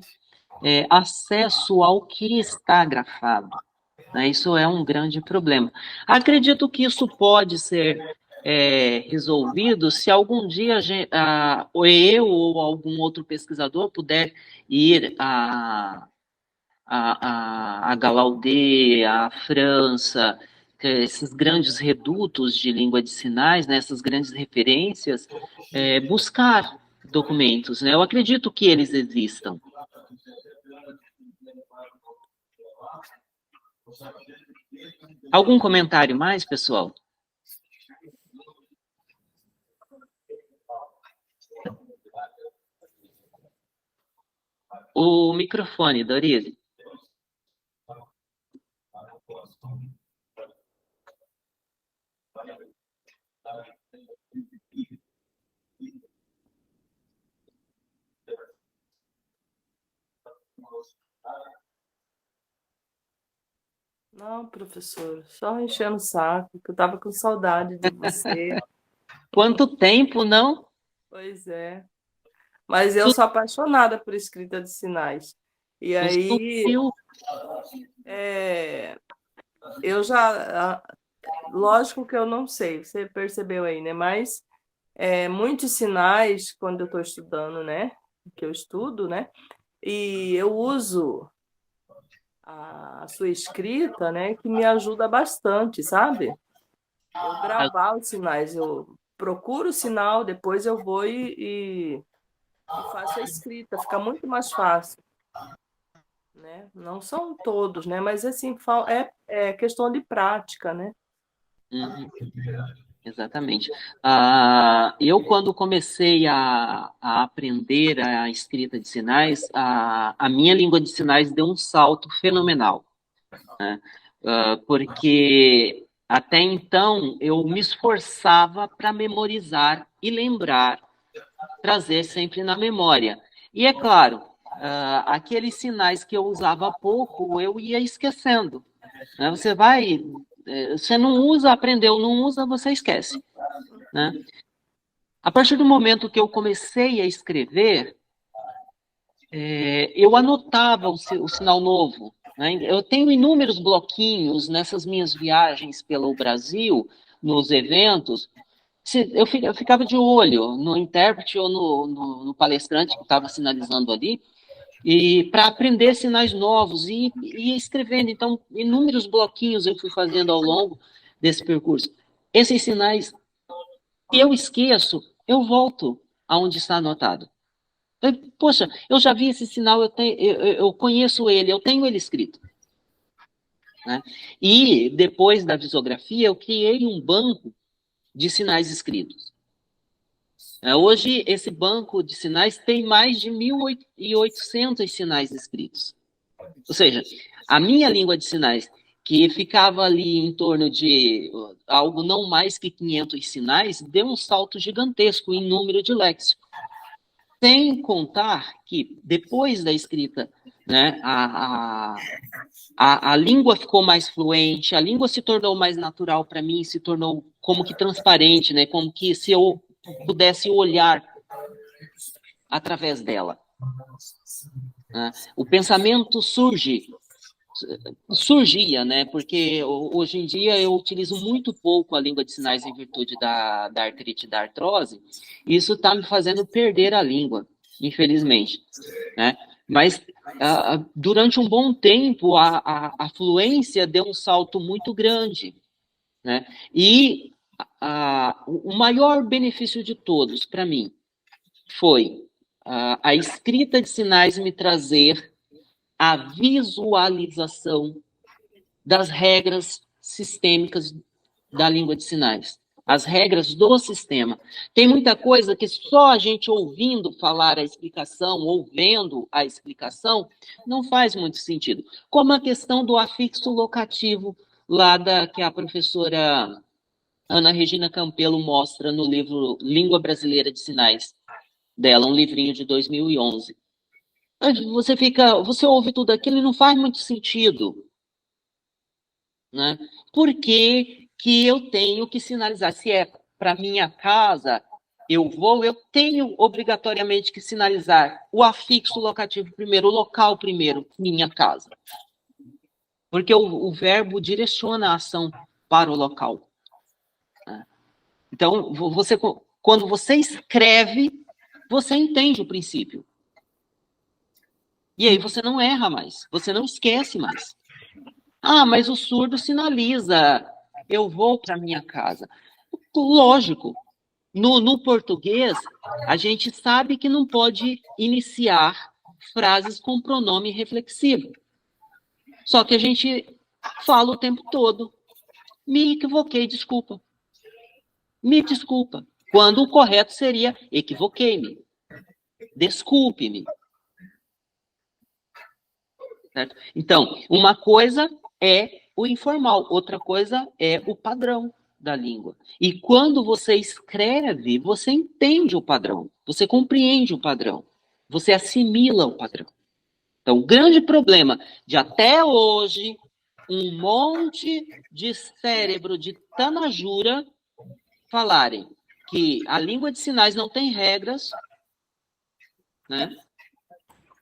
acesso ao que está grafado. Né? Isso é um grande problema. Acredito que isso pode ser resolvido se algum dia eu ou algum outro pesquisador puder ir a Galaudê, a França, esses grandes redutos de língua de sinais, né, essas grandes referências, buscar, documentos, né? Eu acredito que eles existam. Algum comentário mais, pessoal? O microfone, Doris. Não, professor, só enchendo o saco, que eu estava com saudade de você. Quanto tempo, não? Pois é. Mas eu sou apaixonada por escrita de sinais. E aí, eu já... Lógico que eu não sei, você percebeu aí, né? Mas muitos sinais, quando eu estou estudando, né? Que eu estudo, né? E eu uso a sua escrita, né? Que me ajuda bastante, sabe? Eu gravar os sinais, eu procuro o sinal, depois eu vou e faço a escrita, fica muito mais fácil. Né? Não são todos, né? Mas assim, é questão de prática, né? Uhum. Exatamente. Eu, quando comecei a aprender a escrita de sinais, a minha língua de sinais deu um salto fenomenal, né? Porque até então eu me esforçava para memorizar e lembrar, trazer sempre na memória. E é claro, aqueles sinais que eu usava pouco, eu ia esquecendo, né? Você não usa, aprendeu, não usa, você esquece, né? A partir do momento que eu comecei a escrever, eu anotava o sinal novo, né? Eu tenho inúmeros bloquinhos nessas minhas viagens pelo Brasil, nos eventos. Eu ficava de olho no intérprete ou no palestrante que estava sinalizando ali, e para aprender sinais novos e escrevendo. Então, inúmeros bloquinhos eu fui fazendo ao longo desse percurso. Esses sinais, se eu esqueço, eu volto aonde está anotado. Poxa, eu já vi esse sinal, eu conheço ele, eu tenho ele escrito. Né? E depois da visografia, eu criei um banco de sinais escritos. Hoje, esse banco de sinais tem mais de 1.800 sinais escritos. Ou seja, a minha língua de sinais, que ficava ali em torno de algo não mais que 500 sinais, deu um salto gigantesco em número de léxico. Sem contar que, depois da escrita, né, a língua ficou mais fluente, a língua se tornou mais natural para mim, se tornou como que transparente, né, como que se eu pudesse olhar através dela. O pensamento surgia, né? Porque hoje em dia eu utilizo muito pouco a língua de sinais em virtude da artrite, da artrose, e isso está me fazendo perder a língua, infelizmente, né? Mas durante um bom tempo a fluência deu um salto muito grande, né? E o maior benefício de todos, para mim, foi a escrita de sinais me trazer a visualização das regras sistêmicas da língua de sinais, as regras do sistema. Tem muita coisa que só a gente ouvindo falar a explicação, ou vendo a explicação, não faz muito sentido. Como a questão do afixo locativo, que a professora Ana Regina Campelo mostra no livro Língua Brasileira de Sinais dela, um livrinho de 2011. Você ouve tudo aquilo e não faz muito sentido, né? Por que eu tenho que sinalizar? Se é para minha casa, eu tenho obrigatoriamente que sinalizar o afixo locativo primeiro, o local primeiro, minha casa. Porque o verbo direciona a ação para o local. Então, quando você escreve, você entende o princípio. E aí você não erra mais, você não esquece mais. Mas o surdo sinaliza, eu vou para minha casa. Lógico, No português, a gente sabe que não pode iniciar frases com pronome reflexivo. Só que a gente fala o tempo todo. Me equivoquei, desculpa. Me desculpa. Quando o correto seria equivoquei-me. Desculpe-me. Certo? Então, uma coisa é o informal, outra coisa é o padrão da língua. E quando você escreve, você entende o padrão, você compreende o padrão, você assimila o padrão. Então, o grande problema de até hoje, um monte de cérebro de tanajura falarem que a língua de sinais não tem regras, né?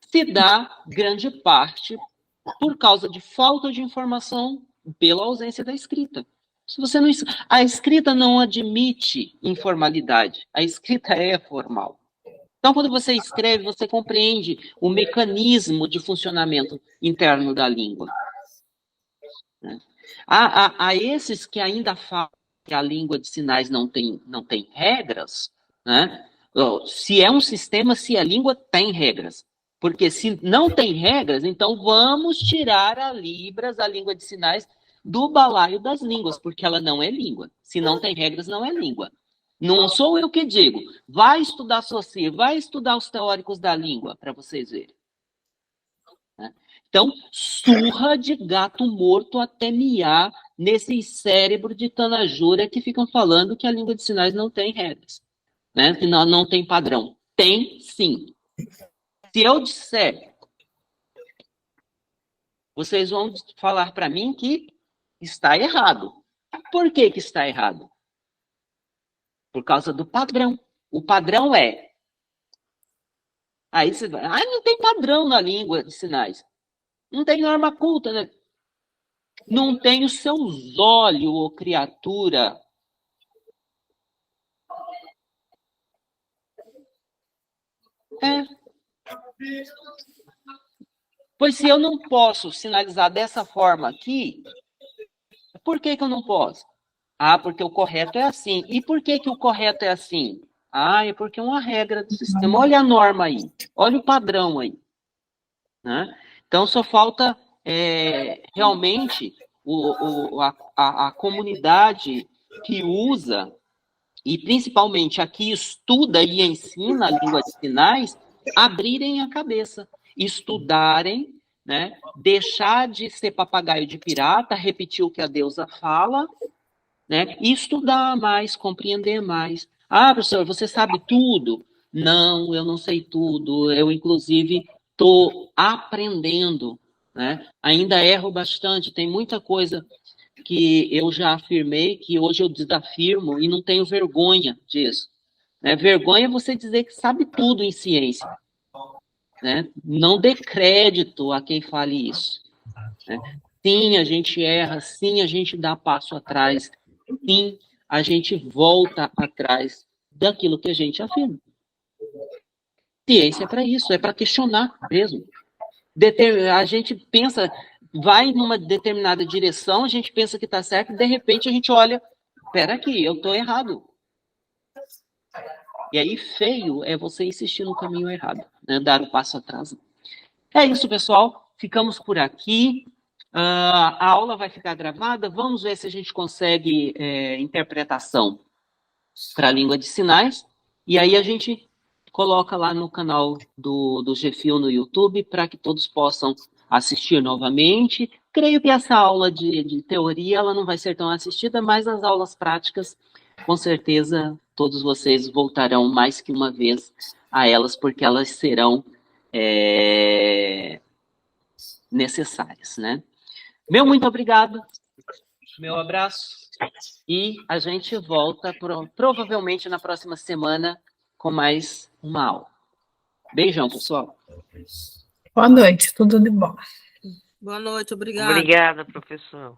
Se dá grande parte por causa de falta de informação pela ausência da escrita. Se você não, a escrita não admite informalidade, a escrita é formal. Então, quando você escreve, você compreende o mecanismo de funcionamento interno da língua. A esses que ainda falam que a língua de sinais não tem regras, né? Se é um sistema, se a língua tem regras. Porque se não tem regras, então vamos tirar a Libras, a língua de sinais, do balaio das línguas, porque ela não é língua. Se não tem regras, não é língua. Não sou eu que digo. Vai estudar Saussure, vai estudar os teóricos da língua, para vocês verem. Então, surra de gato morto até miar nesse cérebro de tanajura que ficam falando que a língua de sinais não tem regras, né? Que não tem padrão. Tem, sim. Se eu disser, vocês vão falar para mim que está errado. Por que está errado? Por causa do padrão. O padrão é... Aí você vai... não tem padrão na língua de sinais. Não tem norma culta, né? Não tem os seus olhos, ô criatura. Pois se eu não posso sinalizar dessa forma aqui, por que eu não posso? Porque o correto é assim. E por que o correto é assim? É porque é uma regra do sistema. Olha a norma aí. Olha o padrão aí. Né? Então, só falta realmente a comunidade que usa, e principalmente a que estuda e ensina a língua de sinais, abrirem a cabeça, estudarem, né? Deixar de ser papagaio de pirata, repetir o que a deusa fala, né? E estudar mais, compreender mais. Professor, você sabe tudo? Não, eu não sei tudo. Eu, inclusive, estou aprendendo, né? Ainda erro bastante. Tem muita coisa que eu já afirmei, que hoje eu desafirmo e não tenho vergonha disso. Né? Vergonha é você dizer que sabe tudo em ciência. Né? Não dê crédito a quem fale isso. Né? Sim, a gente erra, sim, a gente dá passo atrás, sim, a gente volta atrás daquilo que a gente afirma. Ciência é para isso, é para questionar mesmo. A gente pensa, vai numa determinada direção, a gente pensa que está certo, e de repente a gente olha, espera aqui, eu estou errado. E aí, feio é você insistir no caminho errado, né? Dar o passo atrás. É isso, pessoal. Ficamos por aqui. A aula vai ficar gravada. Vamos ver se a gente consegue interpretação para a língua de sinais. E aí a gente coloca lá no canal do GFIL no YouTube para que todos possam assistir novamente. Creio que essa aula de teoria ela não vai ser tão assistida, mas as aulas práticas, com certeza, todos vocês voltarão mais que uma vez a elas, porque elas serão necessárias, né? Meu muito obrigado, meu abraço, e a gente volta provavelmente na próxima semana com mais uma aula. Beijão, pessoal. Boa noite, tudo de bom. Boa noite, obrigada. Obrigada, professor.